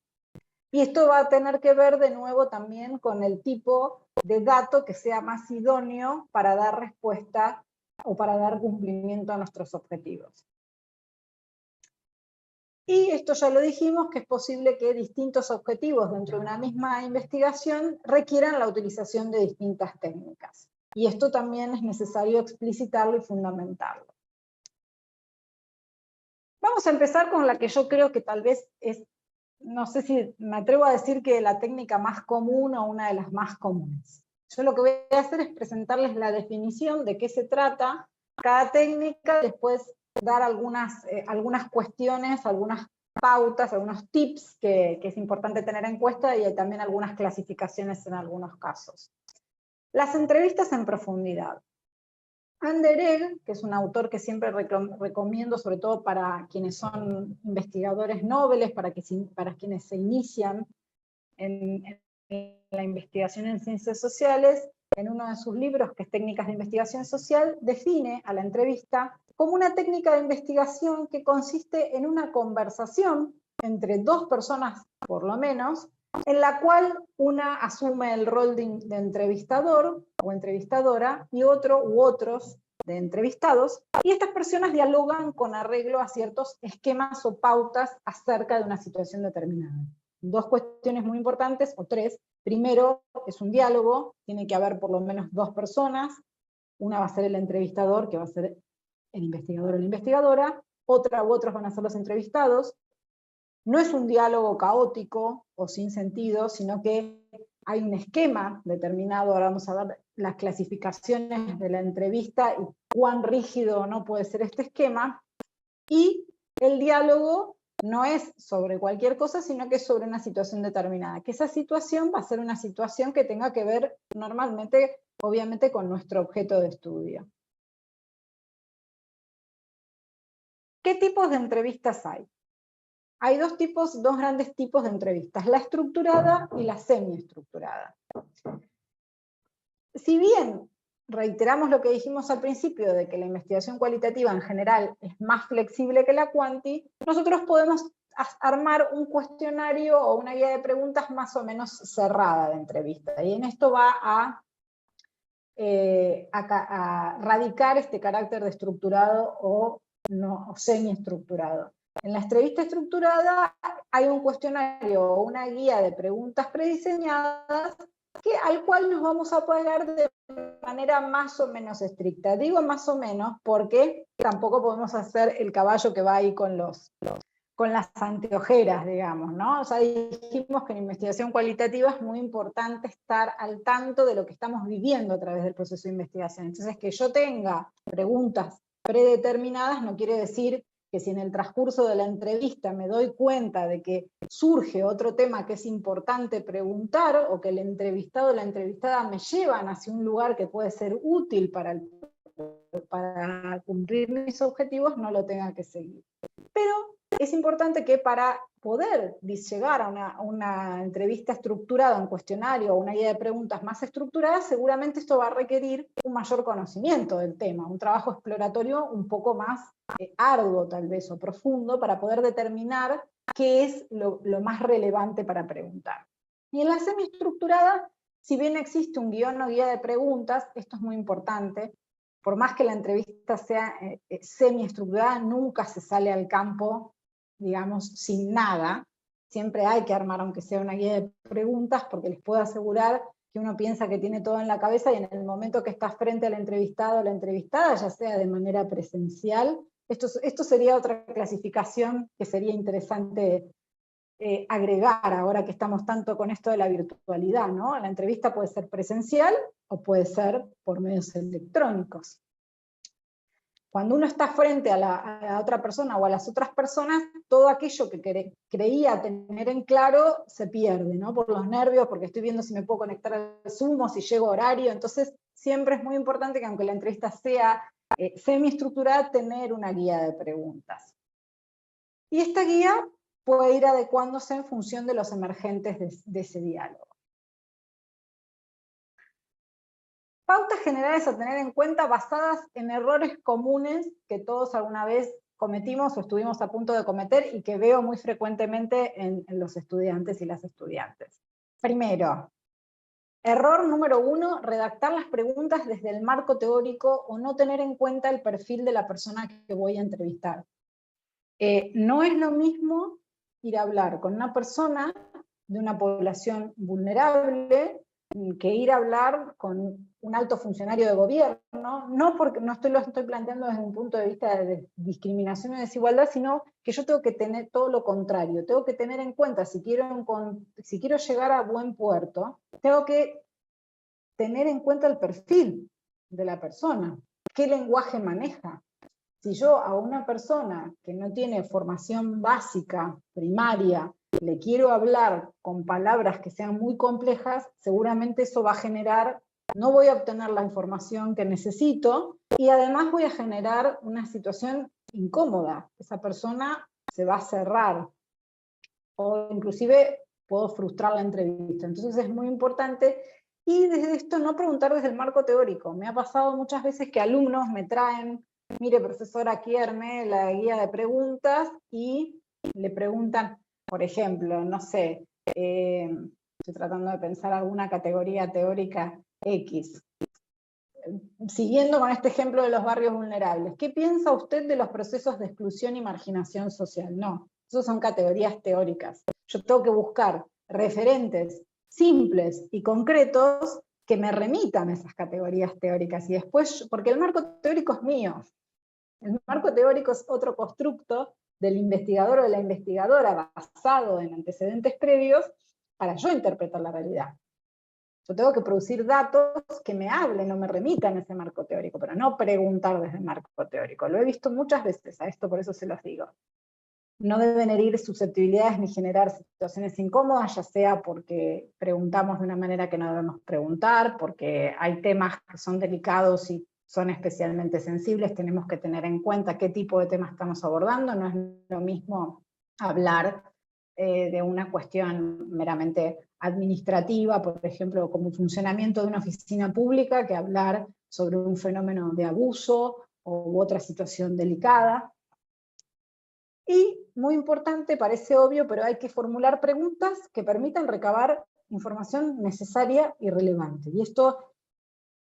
Y esto va a tener que ver de nuevo también con el tipo de dato que sea más idóneo para dar respuesta o para dar cumplimiento a nuestros objetivos. Y esto ya lo dijimos, que es posible que distintos objetivos dentro de una misma investigación requieran la utilización de distintas técnicas. Y esto también es necesario explicitarlo y fundamentarlo. Vamos a empezar con la que yo creo que tal vez es, no sé si me atrevo a decir que la técnica más común o una de las más comunes. Yo lo que voy a hacer es presentarles la definición de qué se trata cada técnica, después dar algunas cuestiones, algunas pautas, algunos tips que es importante tener en cuenta, y también algunas clasificaciones en algunos casos. Las entrevistas en profundidad. Ander Egg, que es un autor que siempre recomiendo, sobre todo para quienes son investigadores nobles, para quienes se inician en la investigación en ciencias sociales, en uno de sus libros, que es Técnicas de Investigación Social, define a la entrevista como una técnica de investigación que consiste en una conversación entre dos personas, por lo menos, en la cual una asume el rol de entrevistador o entrevistadora y otro u otros de entrevistados, y estas personas dialogan con arreglo a ciertos esquemas o pautas acerca de una situación determinada. Dos cuestiones muy importantes, o tres. Primero, es un diálogo, tiene que haber por lo menos dos personas, una va a ser el entrevistador, que va a ser el investigador o la investigadora, otra u otros van a ser los entrevistados. No es un diálogo caótico o sin sentido, sino que hay un esquema determinado. Ahora vamos a ver las clasificaciones de la entrevista y cuán rígido o no puede ser este esquema. Y el diálogo no es sobre cualquier cosa, sino que es sobre una situación determinada. Que esa situación va a ser una situación que tenga que ver normalmente, obviamente, con nuestro objeto de estudio. ¿Qué tipos de entrevistas hay? Hay dos grandes tipos de entrevistas, la estructurada y la semiestructurada. Si bien reiteramos lo que dijimos al principio, de que la investigación cualitativa en general es más flexible que la cuanti, nosotros podemos armar un cuestionario o una guía de preguntas más o menos cerrada de entrevista, y en esto va a radicar este carácter de estructurado o semiestructurado. En la entrevista estructurada hay un cuestionario o una guía de preguntas prediseñadas al cual nos vamos a pegar de manera más o menos estricta. Digo más o menos porque tampoco podemos hacer el caballo que va ahí con las anteojeras, digamos, ¿no? O sea, dijimos que en investigación cualitativa es muy importante estar al tanto de lo que estamos viviendo a través del proceso de investigación. Entonces, que yo tenga preguntas predeterminadas no quiere decir que si en el transcurso de la entrevista me doy cuenta de que surge otro tema que es importante preguntar, o que el entrevistado o la entrevistada me llevan hacia un lugar que puede ser útil para cumplir mis objetivos, no lo tenga que seguir. Pero es importante que para poder llegar a una entrevista estructurada, un cuestionario o una guía de preguntas más estructurada, seguramente esto va a requerir un mayor conocimiento del tema, un trabajo exploratorio un poco más arduo tal vez, o profundo, para poder determinar qué es lo más relevante para preguntar. Y en la semiestructurada, si bien existe un guión o guía de preguntas, esto es muy importante, por más que la entrevista sea semiestructurada, nunca se sale al campo, digamos, sin nada. Siempre hay que armar, aunque sea una guía de preguntas, porque les puedo asegurar que uno piensa que tiene todo en la cabeza, y en el momento que está frente al entrevistado o la entrevistada, ya sea de manera presencial, esto sería otra clasificación que sería interesante agregar ahora que estamos tanto con esto de la virtualidad, ¿no? La entrevista puede ser presencial o puede ser por medios electrónicos. Cuando uno está frente a la otra persona o a las otras personas, todo aquello que creía tener en claro se pierde, ¿no? Por los nervios, porque estoy viendo si me puedo conectar al Zoom o si llego a horario. Entonces siempre es muy importante que, aunque la entrevista sea semiestructurada, tener una guía de preguntas. Y esta guía puede ir adecuándose en función de los emergentes de ese diálogo. Pautas generales a tener en cuenta basadas en errores comunes que todos alguna vez cometimos o estuvimos a punto de cometer, y que veo muy frecuentemente en los estudiantes y las estudiantes. Primero, error número 1, redactar las preguntas desde el marco teórico o no tener en cuenta el perfil de la persona que voy a entrevistar. No es lo mismo ir a hablar con una persona de una población vulnerable que ir a hablar con un alto funcionario de gobierno, no porque lo estoy planteando desde un punto de vista de discriminación y desigualdad, sino que yo tengo que tener todo lo contrario, tengo que tener en cuenta, si quiero llegar a buen puerto, tengo que tener en cuenta el perfil de la persona, qué lenguaje maneja, Si yo a una persona que no tiene formación básica, primaria, le quiero hablar con palabras que sean muy complejas, seguramente eso va a generar, no voy a obtener la información que necesito, y además voy a generar una situación incómoda. Esa persona se va a cerrar, o inclusive puedo frustrar la entrevista. Entonces es muy importante, y desde esto no preguntar desde el marco teórico. Me ha pasado muchas veces que alumnos me traen, mire profesora, aquí armé la guía de preguntas, y le preguntan, por ejemplo, no sé, estoy tratando de pensar alguna categoría teórica X. Siguiendo con este ejemplo de los barrios vulnerables, ¿qué piensa usted de los procesos de exclusión y marginación social? No, esas son categorías teóricas. Yo tengo que buscar referentes simples y concretos que me remitan a esas categorías teóricas, y después, porque el marco teórico es mío. El marco teórico es otro constructo del investigador o de la investigadora basado en antecedentes previos para yo interpretar la realidad. Yo tengo que producir datos que me hablen o me remitan a ese marco teórico, pero no preguntar desde el marco teórico. Lo he visto muchas veces a esto, por eso se los digo. No deben herir susceptibilidades ni generar situaciones incómodas, ya sea porque preguntamos de una manera que no debemos preguntar, porque hay temas que son delicados y son especialmente sensibles, tenemos que tener en cuenta qué tipo de temas estamos abordando. No es lo mismo hablar de una cuestión meramente administrativa, por ejemplo, como el funcionamiento de una oficina pública, que hablar sobre un fenómeno de abuso u otra situación delicada. Y, muy importante, parece obvio, pero hay que formular preguntas que permitan recabar información necesaria y relevante. Y esto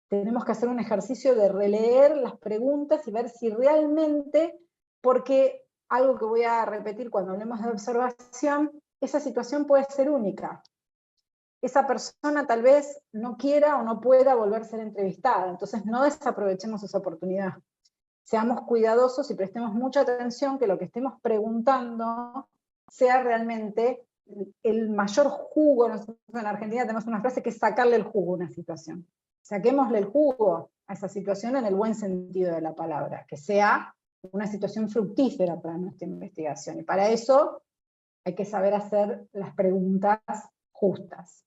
tenemos que hacer un ejercicio de releer las preguntas y ver si realmente, porque algo que voy a repetir cuando hablemos de observación, esa situación puede ser única. Esa persona tal vez no quiera o no pueda volver a ser entrevistada, entonces no desaprovechemos esa oportunidad. Seamos cuidadosos y prestemos mucha atención que lo que estemos preguntando sea realmente el mayor jugo. Nosotros en Argentina tenemos una frase que es sacarle el jugo a una situación. Saquémosle el jugo a esa situación en el buen sentido de la palabra, que sea una situación fructífera para nuestra investigación. Y para eso hay que saber hacer las preguntas justas.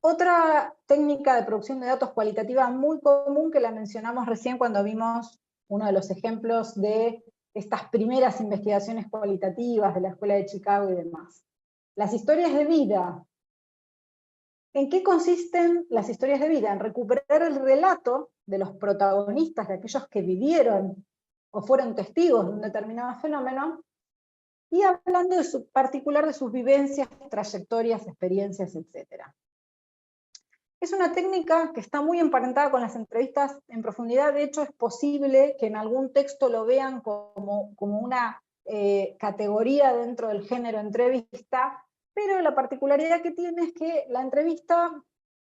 Otra técnica de producción de datos cualitativa muy común, que la mencionamos recién cuando vimos uno de los ejemplos de estas primeras investigaciones cualitativas de la Escuela de Chicago y demás. Las historias de vida. ¿En qué consisten las historias de vida? En recuperar el relato de los protagonistas, de aquellos que vivieron o fueron testigos de un determinado fenómeno, y hablando de particular de sus vivencias, trayectorias, experiencias, etc. Es una técnica que está muy emparentada con las entrevistas en profundidad. De hecho, es posible que en algún texto lo vean como una categoría dentro del género entrevista, pero la particularidad que tiene es que la entrevista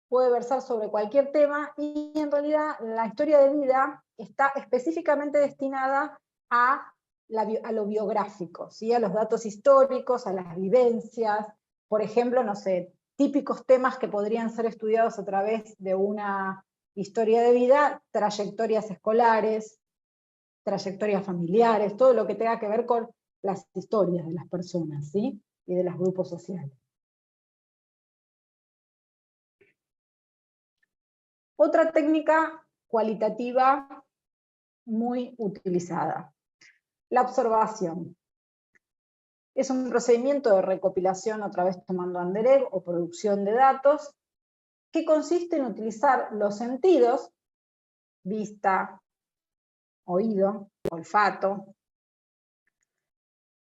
puede versar sobre cualquier tema, y en realidad la historia de vida está específicamente destinada a lo biográfico, ¿sí? A los datos históricos, a las vivencias. Por ejemplo, no sé, típicos temas que podrían ser estudiados a través de una historia de vida: trayectorias escolares, trayectorias familiares, todo lo que tenga que ver con las historias de las personas, ¿sí? Y de los grupos sociales. Otra técnica cualitativa muy utilizada: la observación. Es un procedimiento de recopilación, otra vez tomando Anderegg, o producción de datos, que consiste en utilizar los sentidos, vista, oído, olfato,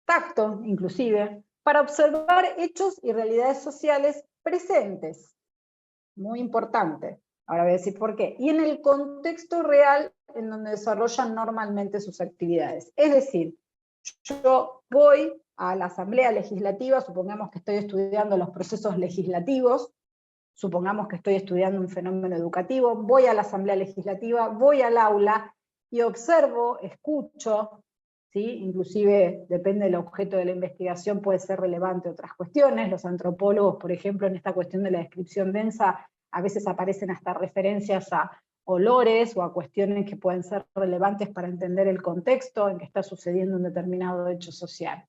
tacto inclusive, para observar hechos y realidades sociales presentes. Muy importante. Ahora voy a decir por qué. Y en el contexto real en donde desarrollan normalmente sus actividades. Es decir, yo voy a la Asamblea Legislativa, supongamos que estoy estudiando los procesos legislativos, supongamos que estoy estudiando un fenómeno educativo, voy a la Asamblea Legislativa, voy al aula y observo, escucho, ¿sí? Inclusive depende del objeto de la investigación, puede ser relevante otras cuestiones. Los antropólogos, por ejemplo, en esta cuestión de la descripción densa, a veces aparecen hasta referencias a olores o a cuestiones que pueden ser relevantes para entender el contexto en que está sucediendo un determinado hecho social.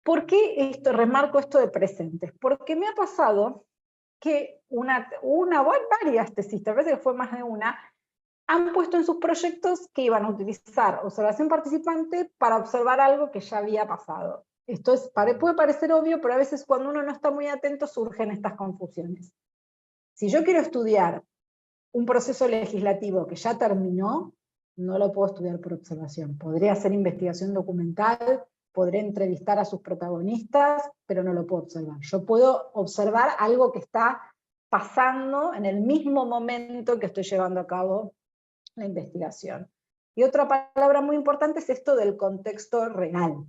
¿Por qué remarco esto de presentes? Porque me ha pasado que varias tesistas, a veces fue más de una, han puesto en sus proyectos que iban a utilizar observación participante para observar algo que ya había pasado. Esto puede parecer obvio, pero a veces cuando uno no está muy atento surgen estas confusiones. Si yo quiero estudiar un proceso legislativo que ya terminó, no lo puedo estudiar por observación. Podría hacer investigación documental, podré entrevistar a sus protagonistas, pero no lo puedo observar. Yo puedo observar algo que está pasando en el mismo momento que estoy llevando a cabo la investigación. Y otra palabra muy importante es esto del contexto real.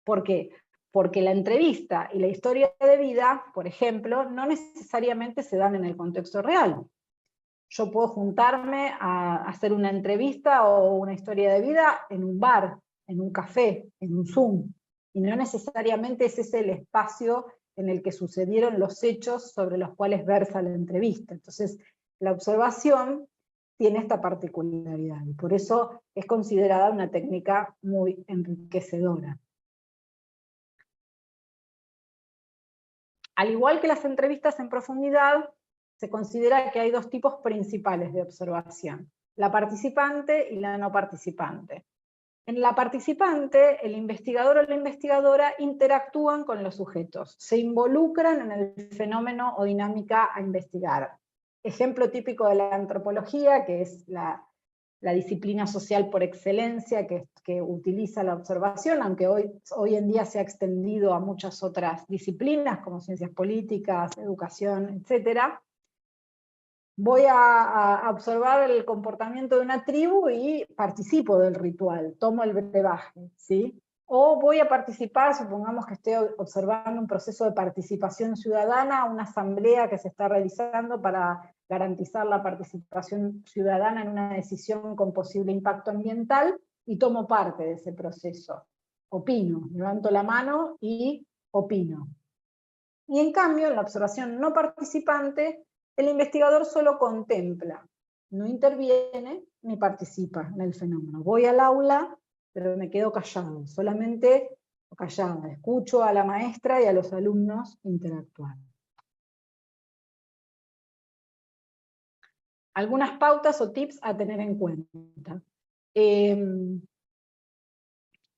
¿Por qué? Porque la entrevista y la historia de vida, por ejemplo, no necesariamente se dan en el contexto real. Yo puedo juntarme a hacer una entrevista o una historia de vida en un bar, en un café, en un Zoom, y no necesariamente ese es el espacio en el que sucedieron los hechos sobre los cuales versa la entrevista. Entonces, la observación tiene esta particularidad, y por eso es considerada una técnica muy enriquecedora. Al igual que las entrevistas en profundidad, se considera que hay dos tipos principales de observación, la participante y la no participante. En la participante, el investigador o la investigadora interactúan con los sujetos, se involucran en el fenómeno o dinámica a investigar. Ejemplo típico de la antropología, que es la disciplina social por excelencia que utiliza la observación, aunque hoy en día se ha extendido a muchas otras disciplinas, como ciencias políticas, educación, etc. Voy a observar el comportamiento de una tribu y participo del ritual, tomo el brebaje, ¿sí? O voy a participar, supongamos que estoy observando un proceso de participación ciudadana, una asamblea que se está realizando para garantizar la participación ciudadana en una decisión con posible impacto ambiental, y tomo parte de ese proceso. Opino, levanto la mano y opino. Y en cambio, en la observación no participante, el investigador solo contempla, no interviene ni participa en el fenómeno. Voy al aula, pero me quedo callado, solamente callada, escucho a la maestra y a los alumnos interactuar. Algunas pautas o tips a tener en cuenta. El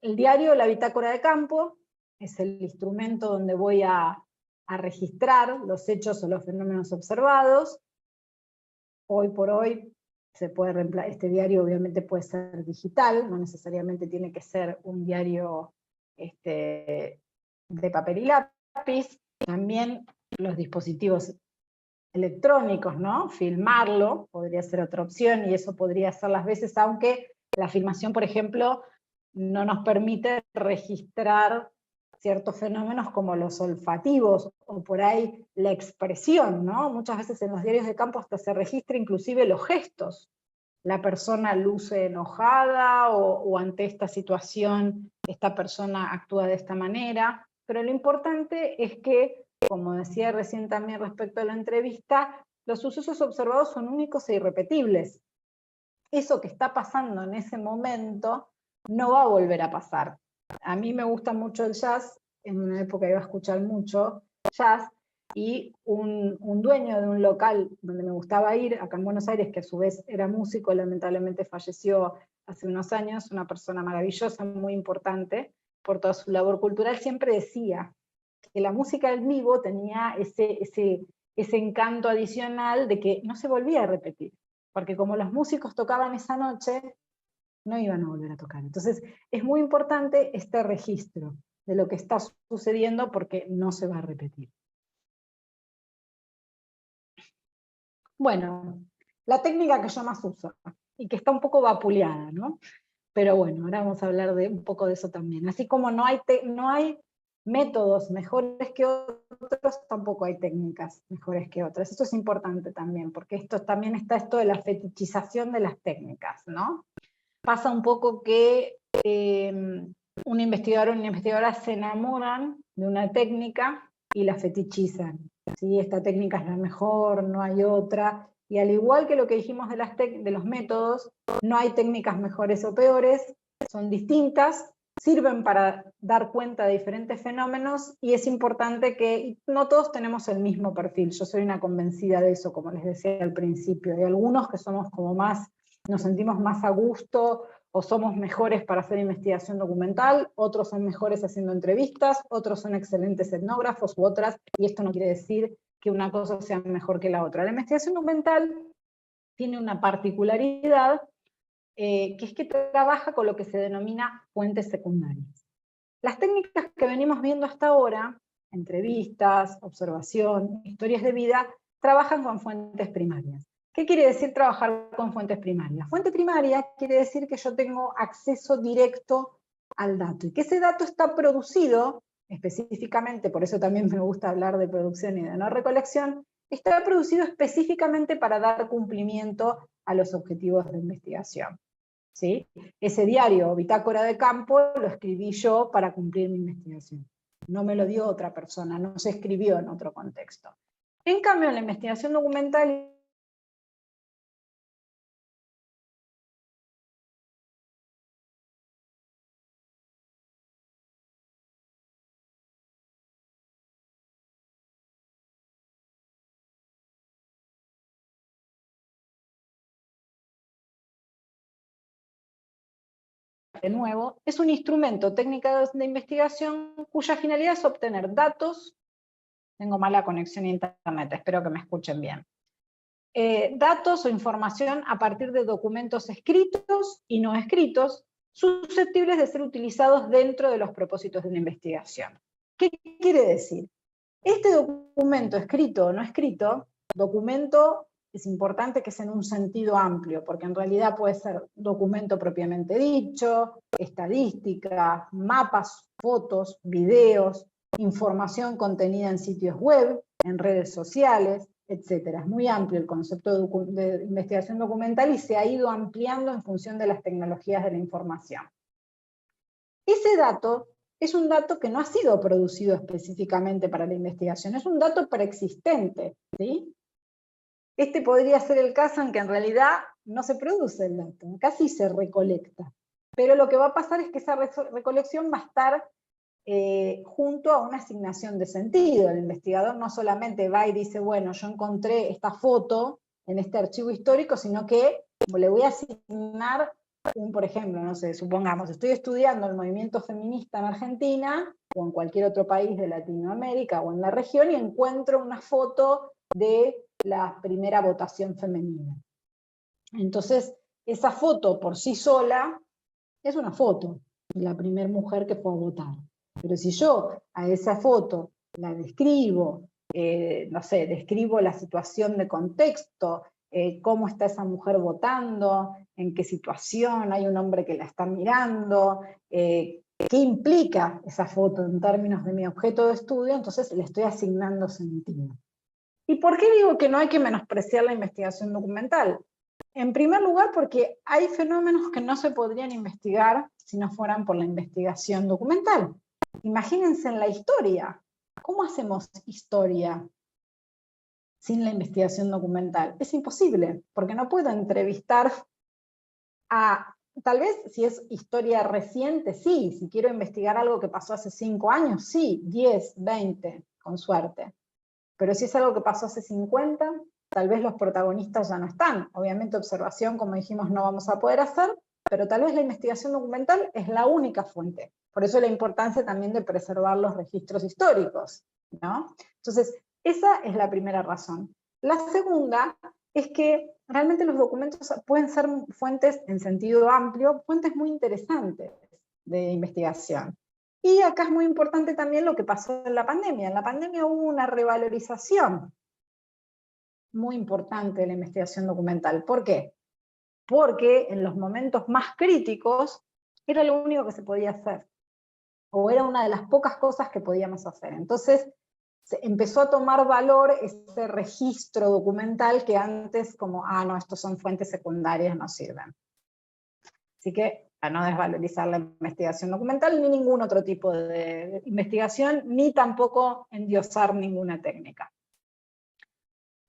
diario, la bitácora de campo, es el instrumento donde voy a registrar los hechos o los fenómenos observados. Hoy por hoy este diario obviamente puede ser digital, no necesariamente tiene que ser un diario de papel y lápiz. También los dispositivos electrónicos, ¿no? Filmarlo podría ser otra opción, y eso podría ser las veces, aunque la filmación, por ejemplo, no nos permite registrar ciertos fenómenos como los olfativos, o por ahí la expresión, ¿no? Muchas veces en los diarios de campo hasta se registra inclusive los gestos. La persona luce enojada, o ante esta situación esta persona actúa de esta manera, pero lo importante es que, como decía recién también respecto a la entrevista, los sucesos observados son únicos e irrepetibles. Eso que está pasando en ese momento no va a volver a pasar. A mí me gusta mucho el jazz, en una época iba a escuchar mucho jazz, y un dueño de un local donde me gustaba ir, acá en Buenos Aires, que a su vez era músico, lamentablemente falleció hace unos años, una persona maravillosa, muy importante, por toda su labor cultural, siempre decía que la música en vivo tenía ese encanto adicional de que no se volvía a repetir, porque como los músicos tocaban esa noche, no iban a volver a tocar. Entonces es muy importante este registro de lo que está sucediendo, porque no se va a repetir. Bueno, la técnica que yo más uso, y que está un poco vapuleada, ¿no? Pero bueno, ahora vamos a hablar un poco de eso también. Así como no hay métodos mejores que otros, tampoco hay técnicas mejores que otras. Esto es importante también, porque también está esto de la fetichización de las técnicas, ¿no? Pasa un poco que un investigador o una investigadora se enamoran de una técnica y la fetichizan. ¿Sí? Esta técnica es la mejor, no hay otra, Y al igual que lo que dijimos de los métodos, no hay técnicas mejores o peores, son distintas, sirven para dar cuenta de diferentes fenómenos, y es importante que no todos tenemos el mismo perfil. Yo soy una convencida de eso, como les decía al principio. Hay algunos que somos como más, nos sentimos más a gusto, o somos mejores para hacer investigación documental, otros son mejores haciendo entrevistas, otros son excelentes etnógrafos u otras, y esto no quiere decir que una cosa sea mejor que la otra. La investigación documental tiene una particularidad, que es que trabaja con lo que se denomina fuentes secundarias. Las técnicas que venimos viendo hasta ahora, entrevistas, observación, historias de vida, trabajan con fuentes primarias. ¿Qué quiere decir trabajar con fuentes primarias? Fuente primaria quiere decir que yo tengo acceso directo al dato, y que ese dato está producido, específicamente, por eso también me gusta hablar de producción y de no recolección, está producido específicamente para dar cumplimiento a los objetivos de investigación. ¿Sí? Ese diario o bitácora de campo lo escribí yo para cumplir mi investigación. No me lo dio otra persona, no se escribió en otro contexto. En cambio, en la investigación documental de nuevo, es un instrumento técnico de investigación cuya finalidad es obtener datos. Tengo mala conexión a internet, espero que me escuchen bien. Datos o información a partir de documentos escritos y no escritos, susceptibles de ser utilizados dentro de los propósitos de una investigación. ¿Qué quiere decir? Este documento, escrito o no escrito, documento es importante que sea en un sentido amplio, porque en realidad puede ser documento propiamente dicho, estadística, mapas, fotos, videos, información contenida en sitios web, en redes sociales, etc. Es muy amplio el concepto de investigación documental y se ha ido ampliando en función de las tecnologías de la información. Ese dato es un dato que no ha sido producido específicamente para la investigación, es un dato preexistente, ¿sí? Este podría ser el caso en que en realidad no se produce el dato, casi se recolecta. Pero lo que va a pasar es que esa recolección va a estar junto a una asignación de sentido. El investigador no solamente va y dice, bueno, yo encontré esta foto en este archivo histórico, sino que le voy a asignar por ejemplo, no sé, supongamos, estoy estudiando el movimiento feminista en Argentina, o en cualquier otro país de Latinoamérica, o en la región, y encuentro una foto de la primera votación femenina. Entonces, esa foto por sí sola es una foto de la primera mujer que fue a votar. Pero si yo a esa foto la describo, no sé, describo la situación de contexto, cómo está esa mujer votando, en qué situación, hay un hombre que la está mirando, qué implica esa foto en términos de mi objeto de estudio, entonces le estoy asignando sentido. ¿Y por qué digo que no hay que menospreciar la investigación documental? En primer lugar, porque hay fenómenos que no se podrían investigar si no fueran por la investigación documental. Imagínense en la historia. ¿Cómo hacemos historia sin la investigación documental? Es imposible, porque no puedo entrevistar a... Tal vez si es historia reciente, sí. Si quiero investigar algo que pasó hace 5 años, sí. 10, 20, con suerte. Pero si es algo que pasó hace 50, tal vez los protagonistas ya no están. Obviamente observación, como dijimos, no vamos a poder hacer, pero tal vez la investigación documental es la única fuente. Por eso la importancia también de preservar los registros históricos, ¿no? Entonces, esa es la primera razón. La segunda es que realmente los documentos pueden ser fuentes en sentido amplio, fuentes muy interesantes de investigación. Y acá es muy importante también lo que pasó en la pandemia. En la pandemia hubo una revalorización muy importante de la investigación documental. ¿Por qué? Porque en los momentos más críticos era lo único que se podía hacer, o era una de las pocas cosas que podíamos hacer. Entonces se empezó a tomar valor ese registro documental que antes como, no, estos son fuentes secundarias, no sirven. Así que a no desvalorizar la investigación documental, ni ningún otro tipo de investigación, ni tampoco endiosar ninguna técnica.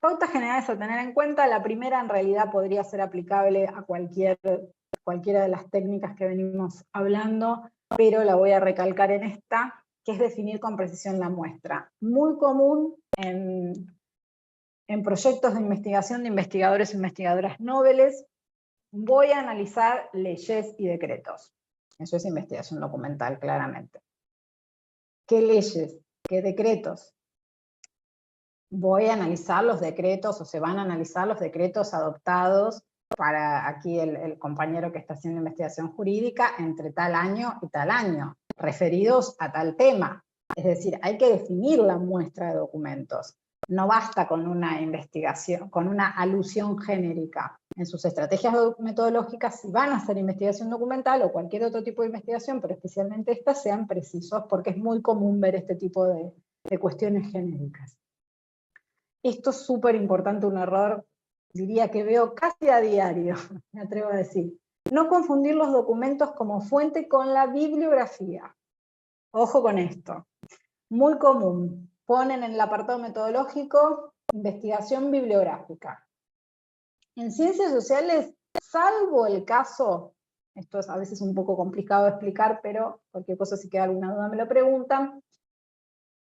Pautas generales a tener en cuenta. La primera en realidad podría ser aplicable a cualquiera de las técnicas que venimos hablando, pero la voy a recalcar en esta, que es definir con precisión la muestra. Muy común en proyectos de investigación de investigadores e investigadoras nobles. Voy a analizar leyes y decretos. Eso es investigación documental, claramente. ¿Qué leyes? ¿Qué decretos? Voy a analizar los decretos, o se van a analizar los decretos adoptados para aquí el compañero que está haciendo investigación jurídica entre tal año y tal año, referidos a tal tema. Es decir, hay que definir la muestra de documentos. No basta con una investigación, con una alusión genérica. En sus estrategias metodológicas, si van a hacer investigación documental o cualquier otro tipo de investigación, pero especialmente estas, sean precisos, porque es muy común ver este tipo de cuestiones genéricas. Esto es súper importante, un error, diría que veo casi a diario, me atrevo a decir. No confundir los documentos como fuente con la bibliografía. Ojo con esto. Muy común. Ponen en el apartado metodológico investigación bibliográfica. En ciencias sociales, salvo el caso, esto es a veces un poco complicado de explicar, pero cualquier cosa, si queda alguna duda me lo preguntan.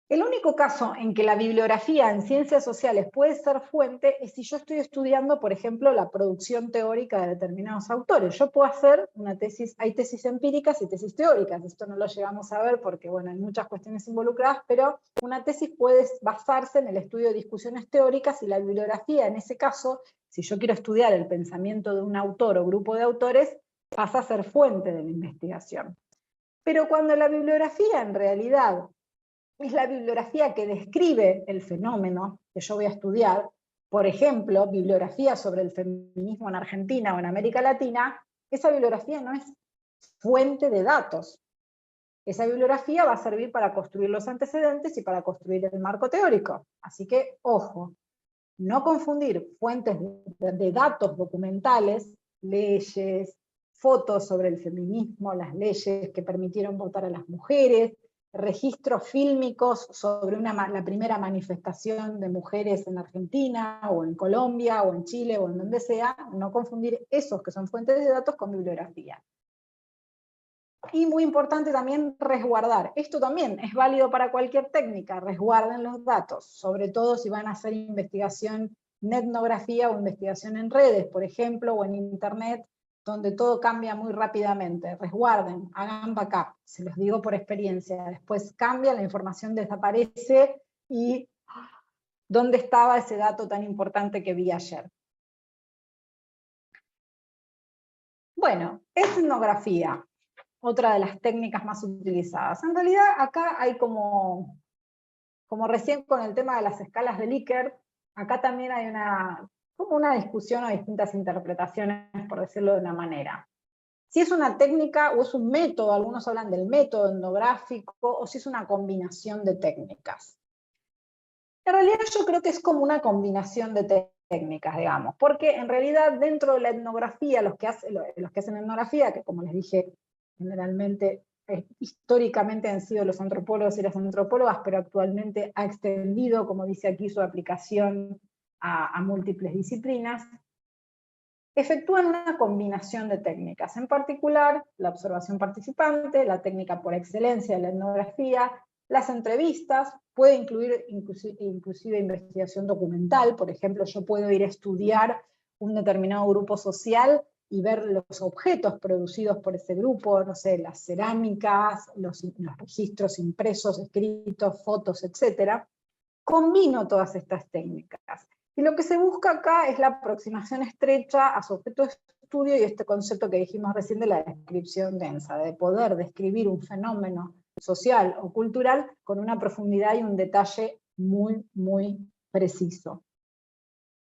El único caso en que la bibliografía en ciencias sociales puede ser fuente es si yo estoy estudiando, por ejemplo, la producción teórica de determinados autores. Yo puedo hacer una tesis, hay tesis empíricas y tesis teóricas, esto no lo llegamos a ver porque, bueno, hay muchas cuestiones involucradas, pero una tesis puede basarse en el estudio de discusiones teóricas y la bibliografía, en ese caso, si yo quiero estudiar el pensamiento de un autor o grupo de autores, pasa a ser fuente de la investigación. Pero cuando la bibliografía en realidad es la bibliografía que describe el fenómeno que yo voy a estudiar, por ejemplo, bibliografía sobre el feminismo en Argentina o en América Latina, esa bibliografía no es fuente de datos. Esa bibliografía va a servir para construir los antecedentes y para construir el marco teórico. Así que, ojo, no confundir fuentes de datos documentales, leyes, fotos sobre el feminismo, las leyes que permitieron votar a las mujeres, registros fílmicos sobre la primera manifestación de mujeres en Argentina, o en Colombia, o en Chile, o en donde sea, no confundir esos que son fuentes de datos con bibliografía. Y muy importante también resguardar. Esto también es válido para cualquier técnica, resguarden los datos, sobre todo si van a hacer investigación en etnografía o investigación en redes, por ejemplo, o en internet, donde todo cambia muy rápidamente. Resguarden, hagan backup, se los digo por experiencia. Después cambia, la información desaparece y ¿dónde estaba ese dato tan importante que vi ayer? Bueno, etnografía, otra de las técnicas más utilizadas. En realidad acá hay como recién con el tema de las escalas de Likert, acá también hay como una discusión o distintas interpretaciones, por decirlo de una manera. Si es una técnica o es un método, algunos hablan del método etnográfico, o si es una combinación de técnicas. En realidad yo creo que es como una combinación de técnicas, digamos, porque en realidad dentro de la etnografía, los que hacen etnografía, que como les dije, generalmente, históricamente han sido los antropólogos y las antropólogas, pero actualmente ha extendido, como dice aquí, su aplicación a múltiples disciplinas, efectúan una combinación de técnicas, en particular la observación participante, la técnica por excelencia de la etnografía, las entrevistas, puede incluir inclusive investigación documental. Por ejemplo, yo puedo ir a estudiar un determinado grupo social y ver los objetos producidos por ese grupo, no sé, las cerámicas, los registros impresos, escritos, fotos, etc. Combino todas estas técnicas. Y lo que se busca acá es la aproximación estrecha a su objeto de estudio y este concepto que dijimos recién de la descripción densa, de poder describir un fenómeno social o cultural con una profundidad y un detalle muy, muy preciso.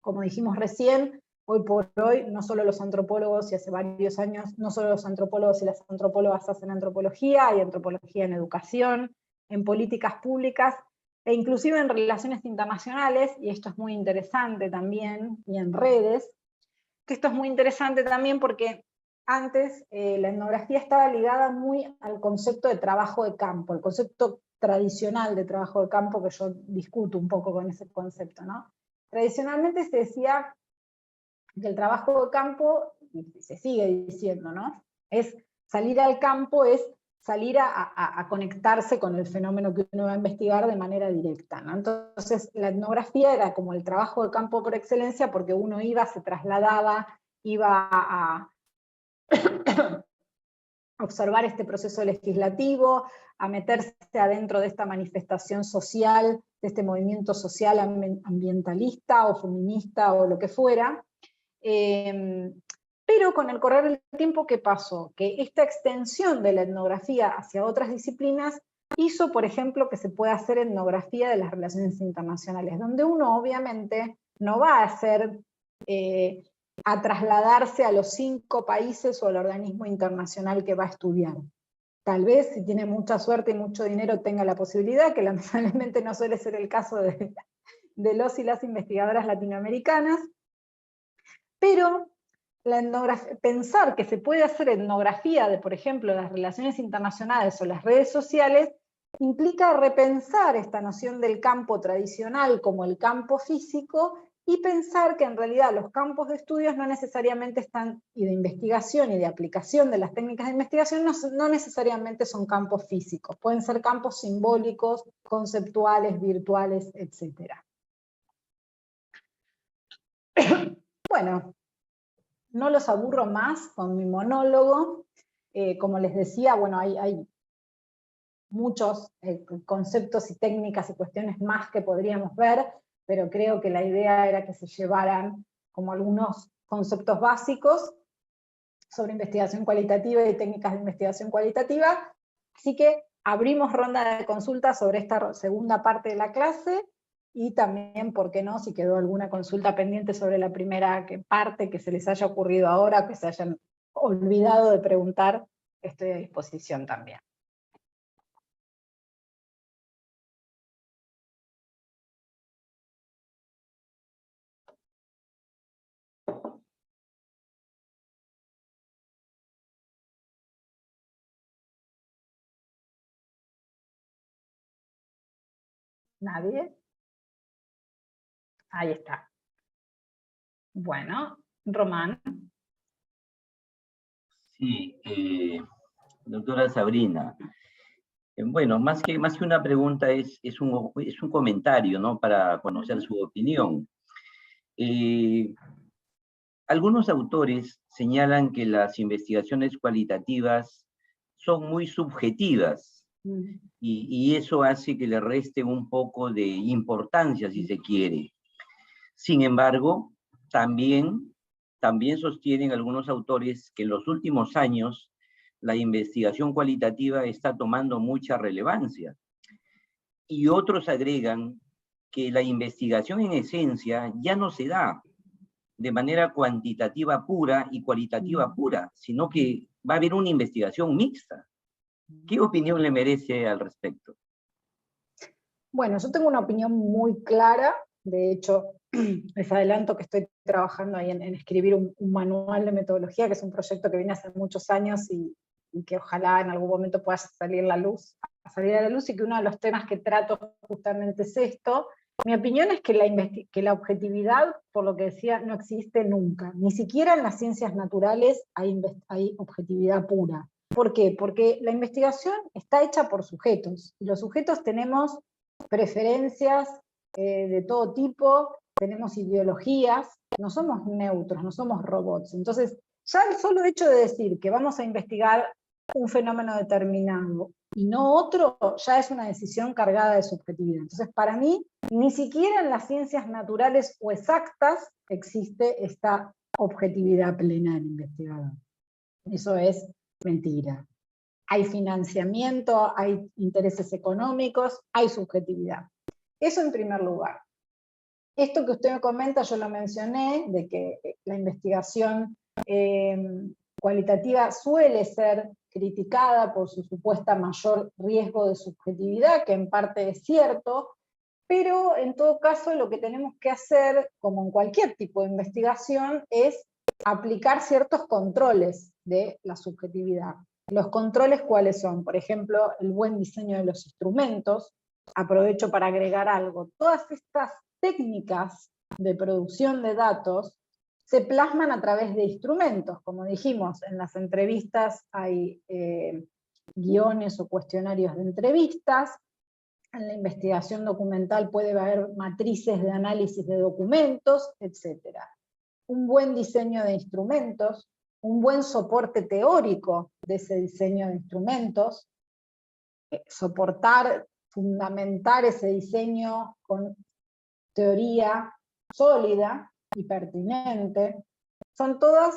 Como dijimos recién, hoy por hoy, no solo los antropólogos, y hace varios años, no solo los antropólogos y las antropólogas hacen antropología, hay antropología en educación, en políticas públicas, e inclusive en relaciones internacionales, y esto es muy interesante también, y en redes, que esto es muy interesante también porque antes la etnografía estaba ligada muy al concepto de trabajo de campo, el concepto tradicional de trabajo de campo, que yo discuto un poco con ese concepto, ¿no? tradicionalmente se decía que el trabajo de campo, y se sigue diciendo, ¿no? Es salir al campo, es salir a conectarse con el fenómeno que uno va a investigar de manera directa, ¿no? Entonces la etnografía era como el trabajo de campo por excelencia, porque uno iba, se trasladaba, iba a observar este proceso legislativo, a meterse adentro de esta manifestación social, de este movimiento social ambientalista o feminista o lo que fuera. Pero con el correr del tiempo, ¿qué pasó? Que esta extensión de la etnografía hacia otras disciplinas hizo, por ejemplo, que se pueda hacer etnografía de las relaciones internacionales, donde uno obviamente no va a hacer, a trasladarse a los 5 países o al organismo internacional que va a estudiar. Tal vez, si tiene mucha suerte y mucho dinero, tenga la posibilidad, que lamentablemente no suele ser el caso de los y las investigadoras latinoamericanas, pero pensar que se puede hacer etnografía de, por ejemplo, las relaciones internacionales o las redes sociales, implica repensar esta noción del campo tradicional como el campo físico, y pensar que en realidad los campos de estudios no necesariamente están, y de investigación y de aplicación de las técnicas de investigación, no necesariamente son campos físicos, pueden ser campos simbólicos, conceptuales, virtuales, etc. Bueno, no los aburro más con mi monólogo. Como les decía, bueno, hay muchos conceptos y técnicas y cuestiones más que podríamos ver, pero creo que la idea era que se llevaran como algunos conceptos básicos sobre investigación cualitativa y técnicas de investigación cualitativa. Así que abrimos ronda de consultas sobre esta segunda parte de la clase, y también, ¿por qué no?, si quedó alguna consulta pendiente sobre la primera parte que se les haya ocurrido ahora, que se hayan olvidado de preguntar, estoy a disposición también. ¿Nadie? Ahí está. Bueno, Román.
Sí, doctora Sabrina. Bueno, más que una pregunta, es un comentario, ¿no?, para conocer su opinión. Algunos autores señalan que las investigaciones cualitativas son muy subjetivas, y eso hace que le reste un poco de importancia, si se quiere. Sin embargo, también sostienen algunos autores que en los últimos años la investigación cualitativa está tomando mucha relevancia. Y otros agregan que la investigación en esencia ya no se da de manera cuantitativa pura y cualitativa pura, sino que va a haber una investigación mixta. ¿Qué opinión le merece al respecto?
Bueno, yo tengo una opinión muy clara. De hecho, les adelanto que estoy trabajando ahí en escribir un manual de metodología, que es un proyecto que viene hace muchos años y que ojalá en algún momento pueda salir a la luz, y que uno de los temas que trato justamente es esto. Mi opinión es que la objetividad, por lo que decía, no existe nunca. Ni siquiera en las ciencias naturales hay objetividad pura. ¿Por qué? Porque la investigación está hecha por sujetos, y los sujetos tenemos preferencias de todo tipo, tenemos ideologías, no somos neutros, no somos robots. Entonces, ya el solo hecho de decir que vamos a investigar un fenómeno determinado y no otro, ya es una decisión cargada de subjetividad. Entonces, para mí, ni siquiera en las ciencias naturales o exactas existe esta objetividad plena del investigador. Eso es mentira. Hay financiamiento, hay intereses económicos, hay subjetividad. Eso en primer lugar. Esto que usted me comenta, yo lo mencioné, de que la investigación cualitativa suele ser criticada por su supuesta mayor riesgo de subjetividad, que en parte es cierto, pero en todo caso lo que tenemos que hacer, como en cualquier tipo de investigación, es aplicar ciertos controles de la subjetividad. ¿Los controles cuáles son? Por ejemplo, el buen diseño de los instrumentos. Aprovecho para agregar algo. Todas estas técnicas de producción de datos se plasman a través de instrumentos. Como dijimos, en las entrevistas hay guiones o cuestionarios de entrevistas, en la investigación documental puede haber matrices de análisis de documentos, etc. Un buen diseño de instrumentos, un buen soporte teórico de ese diseño de instrumentos, soportar, fundamentar ese diseño con teoría sólida y pertinente, son todas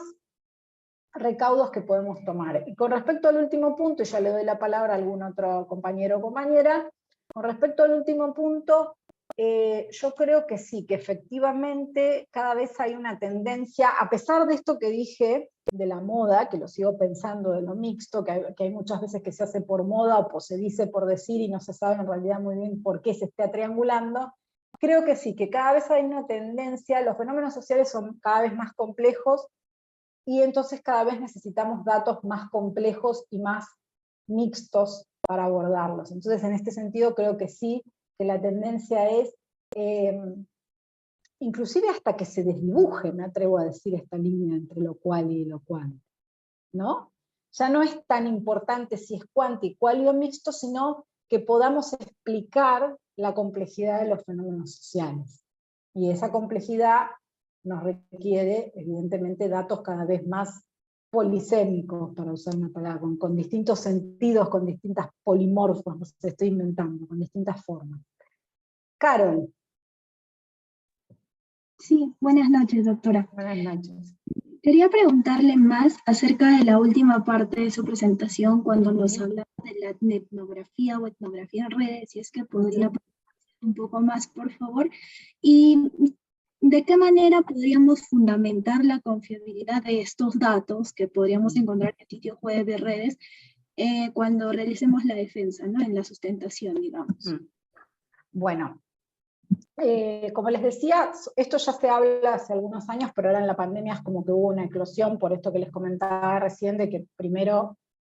recaudos que podemos tomar. Y con respecto al último punto, y ya le doy la palabra a algún otro compañero o compañera, con respecto al último punto, yo creo que sí, que efectivamente cada vez hay una tendencia, a pesar de esto que dije, de la moda, que lo sigo pensando de lo mixto, que hay muchas veces que se hace por moda o se dice por decir y no se sabe en realidad muy bien por qué se está triangulando, creo que sí, que cada vez hay una tendencia, los fenómenos sociales son cada vez más complejos, y entonces cada vez necesitamos datos más complejos y más mixtos para abordarlos. Entonces en este sentido creo que sí, que la tendencia es, inclusive hasta que se desdibuje, me atrevo a decir, esta línea entre lo cual y lo cual, ¿no? Ya no es tan importante si es cuanti, cual o mixto, sino que podamos explicar la complejidad de los fenómenos sociales. Y esa complejidad nos requiere, evidentemente, datos cada vez más polisémicos, para usar una palabra, con distintos sentidos, con distintas polimorfos, no sé, estoy inventando, con distintas formas. Carol.
Sí, buenas noches, doctora.
Buenas noches.
Quería preguntarle más acerca de la última parte de su presentación, cuando nos hablaba de la etnografía o etnografía en redes, si es que podría un poco más, por favor, y de qué manera podríamos fundamentar la confiabilidad de estos datos que podríamos encontrar en el sitio web de redes cuando realicemos la defensa, ¿no? En la sustentación, digamos.
Bueno, como les decía, esto ya se habla hace algunos años, pero ahora en la pandemia es como que hubo una eclosión, por esto que les comentaba recién, de que primero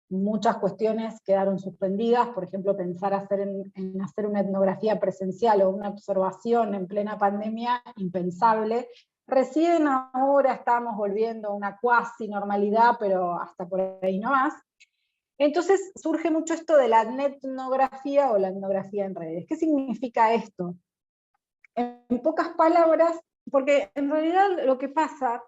muchas cuestiones quedaron suspendidas, por ejemplo, pensar en hacer una etnografía presencial o una observación en plena pandemia, impensable. Recién ahora estamos volviendo a una cuasi normalidad, pero hasta por ahí no más. Entonces surge mucho esto de la etnografía o la etnografía en redes. ¿Qué significa esto? En pocas palabras, porque en realidad lo que pasa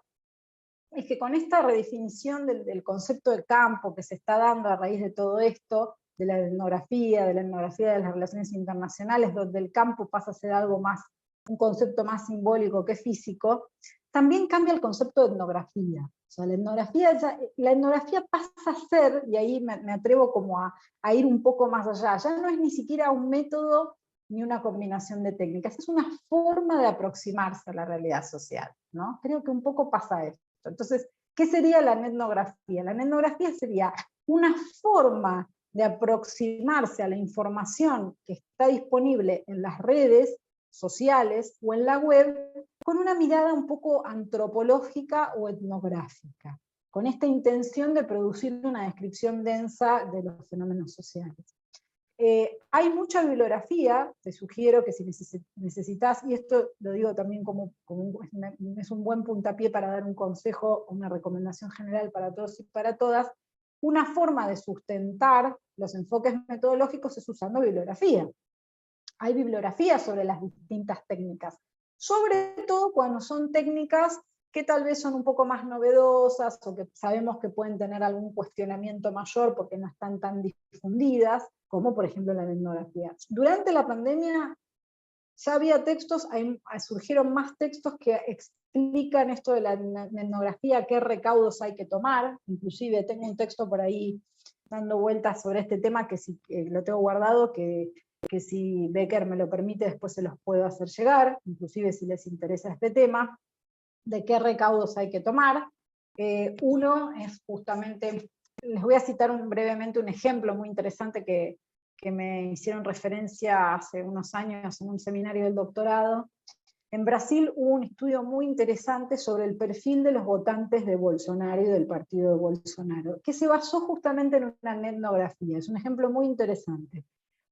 es que con esta redefinición del concepto de campo que se está dando a raíz de todo esto, de la etnografía de las relaciones internacionales, donde el campo pasa a ser algo más, un concepto más simbólico que físico, también cambia el concepto de etnografía. O sea, la etnografía pasa a ser, y ahí me atrevo como a ir un poco más allá, ya no es ni siquiera un método ni una combinación de técnicas, es una forma de aproximarse a la realidad social, ¿no? Creo que un poco pasa esto. Entonces, ¿qué sería la etnografía? La etnografía sería una forma de aproximarse a la información que está disponible en las redes sociales o en la web con una mirada un poco antropológica o etnográfica, con esta intención de producir una descripción densa de los fenómenos sociales. Hay mucha bibliografía, te sugiero que si necesitas, y esto lo digo también es un buen puntapié para dar un consejo, una recomendación general para todos y para todas, una forma de sustentar los enfoques metodológicos es usando bibliografía. Hay bibliografía sobre las distintas técnicas, sobre todo cuando son técnicas que tal vez son un poco más novedosas, o que sabemos que pueden tener algún cuestionamiento mayor porque no están tan difundidas, como por ejemplo la etnografía. Durante la pandemia ya había textos, surgieron más textos que explican esto de la etnografía, qué recaudos hay que tomar, inclusive tengo un texto por ahí dando vueltas sobre este tema que lo tengo guardado, que si Becker me lo permite después se los puedo hacer llegar, inclusive si les interesa este tema, de qué recaudos hay que tomar. Uno es justamente, les voy a citar brevemente un ejemplo muy interesante que me hicieron referencia hace unos años en un seminario del doctorado. En Brasil hubo un estudio muy interesante sobre el perfil de los votantes de Bolsonaro y del partido de Bolsonaro, que se basó justamente en una etnografía. Es un ejemplo muy interesante,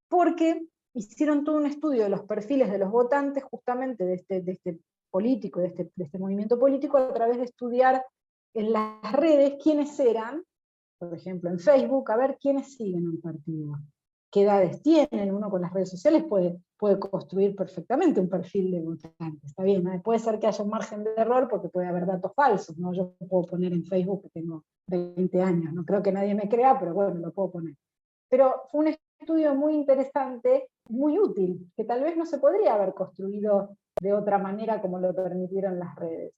porque hicieron todo un estudio de los perfiles de los votantes justamente de este político, de este movimiento político, a través de estudiar en las redes quiénes eran, por ejemplo en Facebook, a ver quiénes siguen un partido, qué edades tienen. Uno con las redes sociales puede construir perfectamente un perfil de votante, está bien, ¿no? Puede ser que haya un margen de error porque puede haber datos falsos, ¿no? Yo puedo poner en Facebook que tengo 20 años, no creo que nadie me crea, pero bueno, lo puedo poner. Pero fue un estudio muy interesante, muy útil, que tal vez no se podría haber construido de otra manera como lo permitieron las redes.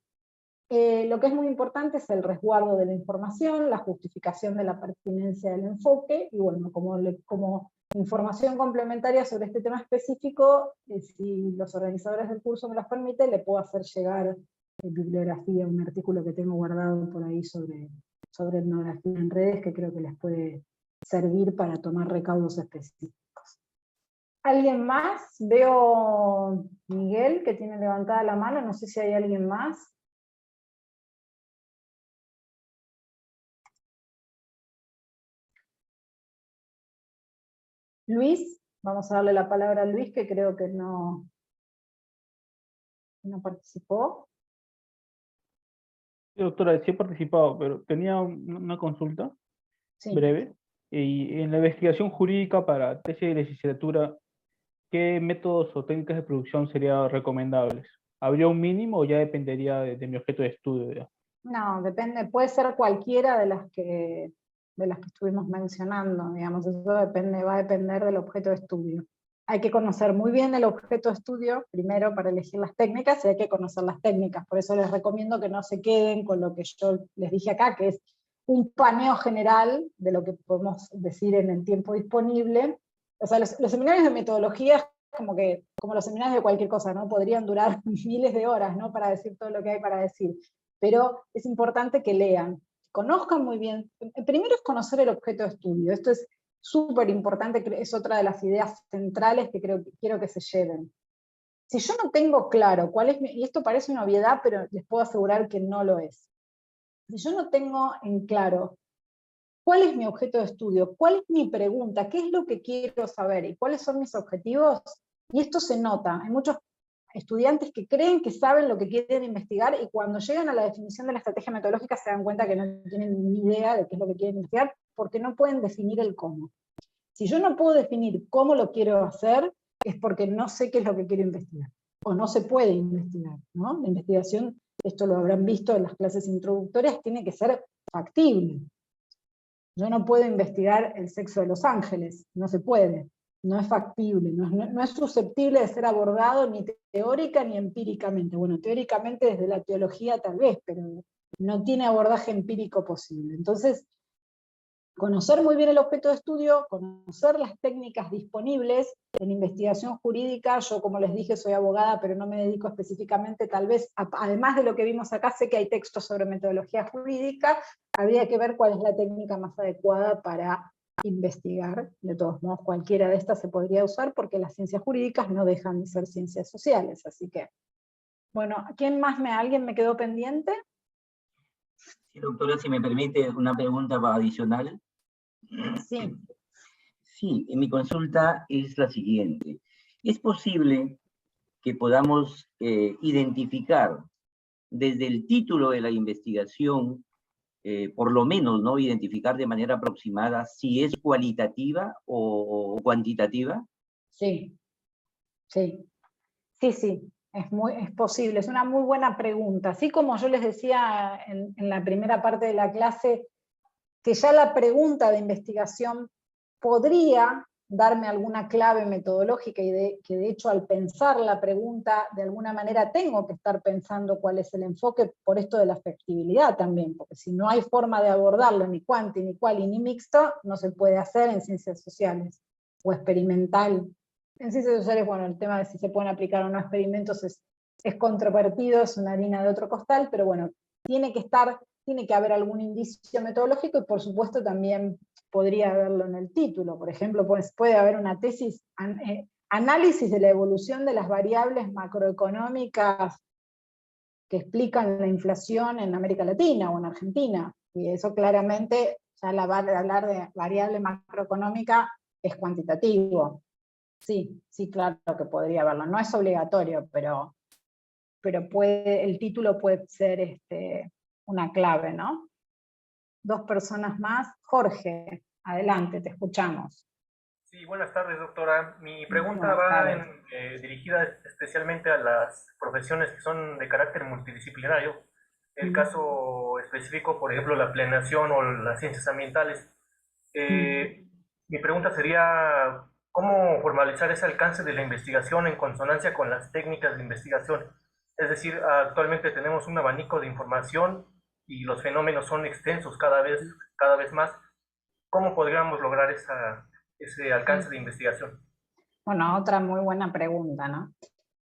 Lo que es muy importante es el resguardo de la información, la justificación de la pertinencia del enfoque, y bueno, como información complementaria sobre este tema específico, si los organizadores del curso me los permiten, le puedo hacer llegar bibliografía, un artículo que tengo guardado por ahí sobre etnografía en redes, que creo que les puede servir para tomar recaudos específicos. ¿Alguien más? Veo Miguel, que tiene levantada la mano, no sé si hay alguien más. Luis, vamos a darle la palabra a Luis, que creo que no participó.
Sí, doctora, sí he participado, pero tenía una consulta breve. Y en la investigación jurídica para tesis de licenciatura, ¿qué métodos o técnicas de producción serían recomendables? ¿Habría un mínimo o ya dependería de mi objeto de estudio? Ya?
No, depende, puede ser cualquiera de las que estuvimos mencionando, digamos, eso va a depender del objeto de estudio. Hay que conocer muy bien el objeto de estudio, primero para elegir las técnicas, y hay que conocer las técnicas, por eso les recomiendo que no se queden con lo que yo les dije acá, que es un paneo general de lo que podemos decir en el tiempo disponible. O sea, los seminarios de metodología, como los seminarios de cualquier cosa, ¿no? Podrían durar miles de horas, ¿no? Para decir todo lo que hay para decir. Pero es importante que lean, conozcan muy bien. Primero es conocer el objeto de estudio. Esto es súper importante, es otra de las ideas centrales que quiero que se lleven. Si yo no tengo claro cuál es, y esto parece una obviedad, pero les puedo asegurar que no lo es. Si yo no tengo en claro cuál es mi objeto de estudio, cuál es mi pregunta, qué es lo que quiero saber y cuáles son mis objetivos, y esto se nota, hay muchos estudiantes que creen que saben lo que quieren investigar y cuando llegan a la definición de la estrategia metodológica se dan cuenta que no tienen ni idea de qué es lo que quieren investigar porque no pueden definir el cómo. Si yo no puedo definir cómo lo quiero hacer, es porque no sé qué es lo que quiero investigar, o no se puede investigar, ¿no? La investigación, esto lo habrán visto en las clases introductorias, tiene que ser factible. Yo no puedo investigar el sexo de los ángeles, no se puede. No es factible, no es susceptible de ser abordado ni teórica ni empíricamente. Bueno, teóricamente desde la teología tal vez, pero no tiene abordaje empírico posible. Entonces, conocer muy bien el objeto de estudio, conocer las técnicas disponibles en investigación jurídica. Yo, como les dije, soy abogada, pero no me dedico específicamente, tal vez, además de lo que vimos acá, sé que hay textos sobre metodología jurídica, habría que ver cuál es la técnica más adecuada para investigar. De todos modos, cualquiera de estas se podría usar porque las ciencias jurídicas no dejan de ser ciencias sociales, así que, bueno, ¿alguien me quedó pendiente?
Sí, doctora, si me permite una pregunta adicional.
Sí.
Sí, mi consulta es la siguiente. ¿Es posible que podamos identificar desde el título de la investigación, por lo menos, ¿no? Identificar de manera aproximada si es cualitativa o cuantitativa?
Sí, sí, es posible, es una muy buena pregunta. Así como yo les decía en la primera parte de la clase, que ya la pregunta de investigación podría darme alguna clave metodológica y que de hecho al pensar la pregunta de alguna manera tengo que estar pensando cuál es el enfoque por esto de la factibilidad también, porque si no hay forma de abordarlo ni cuanti, ni quali, ni mixto, no se puede hacer en ciencias sociales o experimental. En ciencias sociales, bueno, el tema de si se pueden aplicar o no experimentos es controvertido, es una harina de otro costal, pero bueno, tiene que haber algún indicio metodológico y por supuesto también podría haberlo en el título. Por ejemplo, puede haber una tesis, análisis de la evolución de las variables macroeconómicas que explican la inflación en América Latina o en Argentina. Y eso claramente, ya hablar de variable macroeconómica es cuantitativo. Sí, claro que podría haberlo. No es obligatorio, pero pero el título puede ser una clave, ¿no? 2 personas más. Jorge, adelante, te escuchamos.
Sí, buenas tardes, doctora. Mi pregunta va dirigida especialmente a las profesiones que son de carácter multidisciplinario. El caso específico, por ejemplo, la planeación o las ciencias ambientales. Mi pregunta sería, ¿cómo formalizar ese alcance de la investigación en consonancia con las técnicas de investigación? Es decir, actualmente tenemos un abanico de información y los fenómenos son extensos cada vez más. ¿Cómo podríamos lograr ese alcance de investigación?
Bueno, otra muy buena pregunta, ¿no?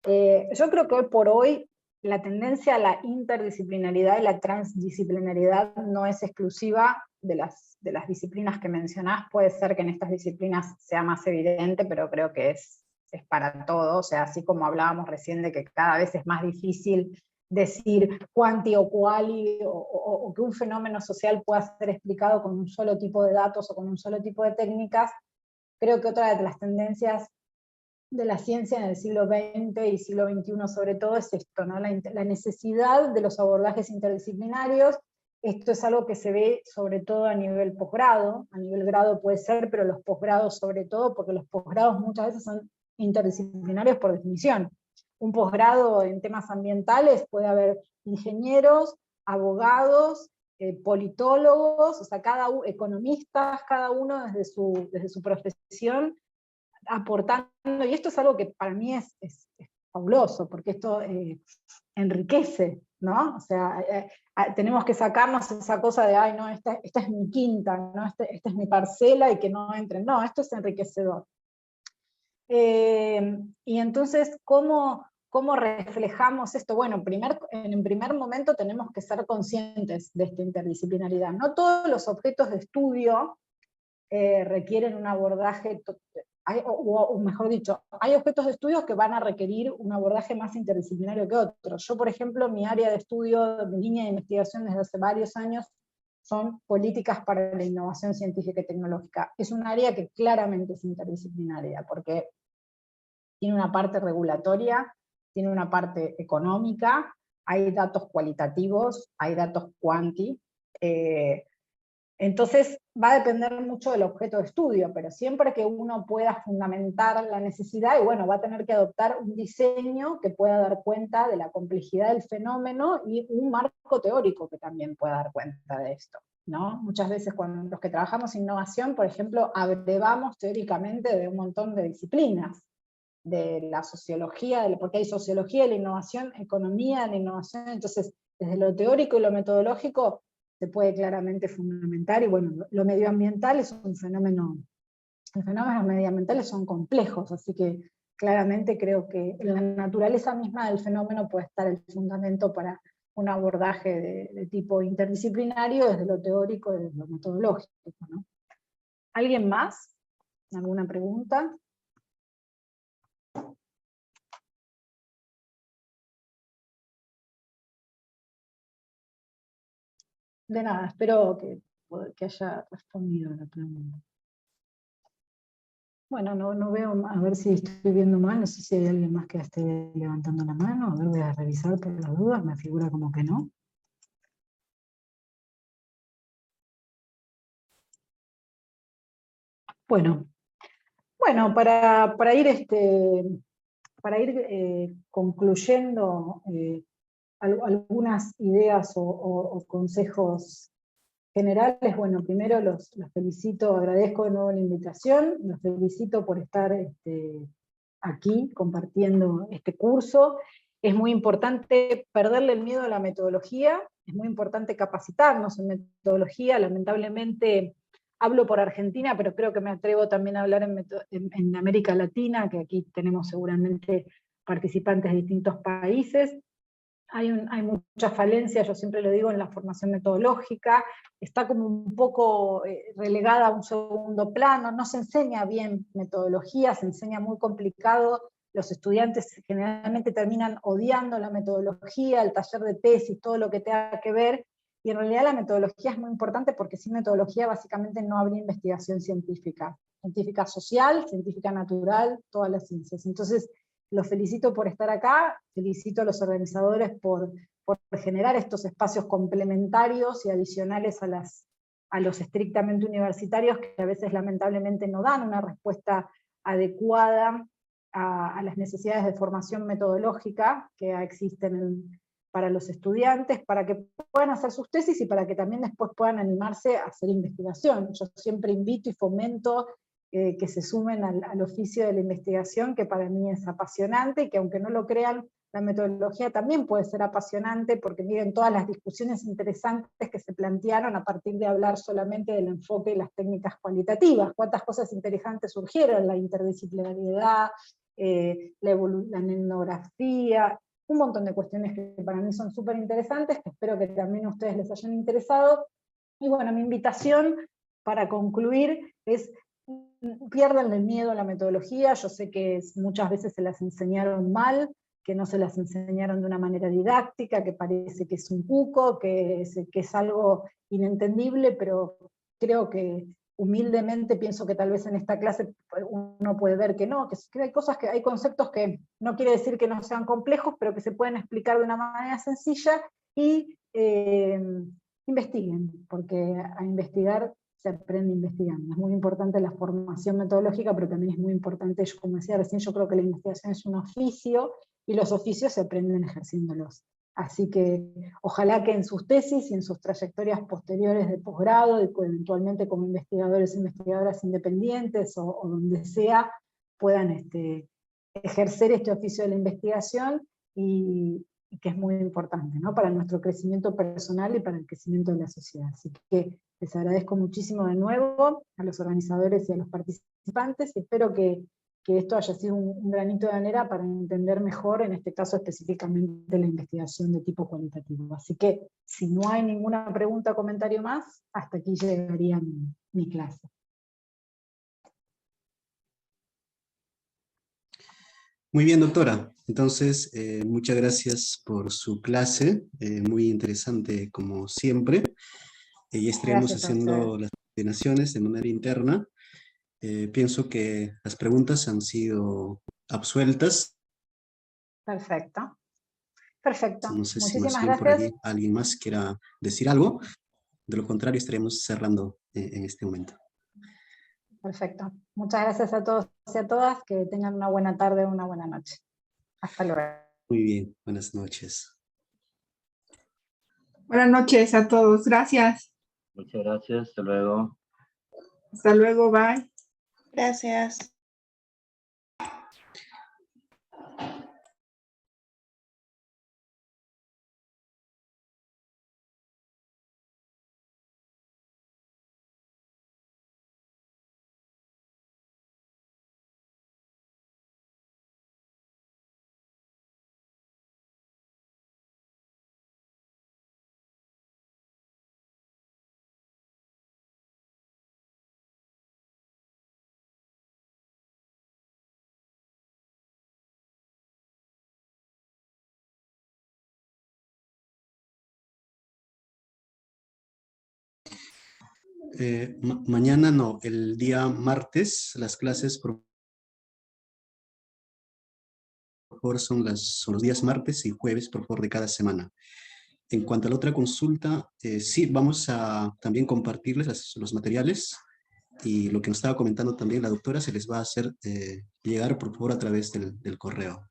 Yo creo que hoy por hoy la tendencia a la interdisciplinaridad y la transdisciplinaridad no es exclusiva de las disciplinas que mencionás. Puede ser que en estas disciplinas sea más evidente, pero creo que es para todo. O sea, así como hablábamos recién de que cada vez es más difícil decir cuanti o quali, o que un fenómeno social pueda ser explicado con un solo tipo de datos o con un solo tipo de técnicas. Creo que otra de las tendencias de la ciencia en el siglo XX y siglo XXI sobre todo es esto, ¿no? La necesidad de los abordajes interdisciplinarios. Esto es algo que se ve sobre todo a nivel posgrado, a nivel grado puede ser, pero los posgrados sobre todo, porque los posgrados muchas veces son interdisciplinarios por definición. Un posgrado en temas ambientales puede haber ingenieros, abogados, politólogos, o sea, economistas, cada uno desde su profesión, aportando, y esto es algo que para mí es fabuloso, porque esto enriquece, ¿no? O sea, tenemos que sacarnos esa cosa de, ay, no, esta es mi quinta, ¿no? Esta es mi parcela y que no entren. No, esto es enriquecedor. Y entonces, ¿cómo reflejamos esto? Bueno, en primer momento tenemos que ser conscientes de esta interdisciplinaridad. No todos los objetos de estudio requieren un abordaje, o mejor dicho, hay objetos de estudio que van a requerir un abordaje más interdisciplinario que otros. Yo, por ejemplo, mi área de estudio, mi línea de investigación desde hace varios años, son políticas para la innovación científica y tecnológica. Es un área que claramente es interdisciplinaria, porque tiene una parte regulatoria, tiene una parte económica, hay datos cualitativos, hay datos cuanti, entonces va a depender mucho del objeto de estudio, pero siempre que uno pueda fundamentar la necesidad, y bueno, va a tener que adoptar un diseño que pueda dar cuenta de la complejidad del fenómeno y un marco teórico que también pueda dar cuenta de esto, ¿no? Muchas veces cuando los que trabajamos en innovación, por ejemplo, abrevamos teóricamente de un montón de disciplinas, de la sociología, porque hay sociología de la innovación, economía de la innovación, entonces desde lo teórico y lo metodológico se puede claramente fundamentar, y bueno, lo medioambiental es un fenómeno, los fenómenos medioambientales son complejos, así que claramente creo que en la naturaleza misma del fenómeno puede estar el fundamento para un abordaje de tipo interdisciplinario desde lo teórico y desde lo metodológico, ¿no? ¿Alguien más? ¿Alguna pregunta? De nada, espero que haya respondido a la pregunta. Bueno, no veo, a ver si estoy viendo mal, no sé si hay alguien más que esté levantando la mano, a ver, voy a revisar por las dudas, me figura como que no. Bueno, para ir, concluyendo algunas ideas o consejos generales, bueno, primero los felicito, agradezco de nuevo la invitación, los felicito por estar aquí compartiendo este curso. Es muy importante perderle el miedo a la metodología, es muy importante capacitarnos en metodología. Lamentablemente hablo por Argentina, pero creo que me atrevo también a hablar en América Latina, que aquí tenemos seguramente participantes de distintos países. Hay muchas falencias, yo siempre lo digo, en la formación metodológica, está como un poco relegada a un segundo plano, no se enseña bien metodología, se enseña muy complicado, los estudiantes generalmente terminan odiando la metodología, el taller de tesis, todo lo que tenga que ver, y en realidad la metodología es muy importante porque sin metodología básicamente no habría investigación científica social, científica natural, todas las ciencias. Entonces, los felicito por estar acá, felicito a los organizadores por generar estos espacios complementarios y adicionales a los estrictamente universitarios, que a veces lamentablemente no dan una respuesta adecuada a las necesidades de formación metodológica que existen para los estudiantes, para que puedan hacer sus tesis y para que también después puedan animarse a hacer investigación. Yo siempre invito y fomento que se sumen al oficio de la investigación, que para mí es apasionante, y que aunque no lo crean, la metodología también puede ser apasionante, porque miren todas las discusiones interesantes que se plantearon a partir de hablar solamente del enfoque y las técnicas cualitativas. Cuántas cosas interesantes surgieron, la interdisciplinariedad, la etnografía, un montón de cuestiones que para mí son súper interesantes, que espero que también a ustedes les hayan interesado. Y bueno, mi invitación para concluir es: pierdan el miedo a la metodología. Yo sé que muchas veces se las enseñaron mal, que no se las enseñaron de una manera didáctica, que parece que es un cuco, que es algo inentendible, pero creo que humildemente pienso que tal vez en esta clase uno puede ver que no, que hay cosas, hay conceptos que no quiere decir que no sean complejos, pero que se pueden explicar de una manera sencilla, y investiguen, porque a investigar se aprende investigando. Es muy importante la formación metodológica, pero también es muy importante, como decía recién, yo creo que la investigación es un oficio, y los oficios se aprenden ejerciéndolos. Así que ojalá que en sus tesis y en sus trayectorias posteriores de posgrado, y eventualmente como investigadores e investigadoras independientes, o donde sea, puedan ejercer este oficio de la investigación, y que es muy importante, ¿no?, para nuestro crecimiento personal y para el crecimiento de la sociedad. Así que les agradezco muchísimo de nuevo a los organizadores y a los participantes, y espero que esto haya sido un granito de arena para entender mejor, en este caso específicamente, la investigación de tipo cualitativo. Así que, si no hay ninguna pregunta o comentario más, hasta aquí llegaría mi clase.
Muy bien, doctora. Entonces, muchas gracias por su clase, muy interesante como siempre. Ya estaremos haciendo las coordinaciones de manera interna. Pienso que las preguntas han sido absueltas.
Perfecto. Perfecto.
No sé si
Muchísimas
más bien por
gracias.
allí alguien más quiera decir algo. De lo contrario, estaremos cerrando en este momento.
Perfecto. Muchas gracias a todos y a todas. Que tengan una buena tarde o una buena noche. Hasta luego.
Muy bien. Buenas noches.
Buenas noches a todos. Gracias.
Muchas gracias. Hasta luego.
Hasta luego. Bye.
Gracias.
Mañana no, el día martes, las clases por favor son los días martes y jueves, por favor, de cada semana. En cuanto a la otra consulta, sí, vamos a también compartirles los materiales, y lo que nos estaba comentando también la doctora se les va a hacer llegar, por favor, a través del correo.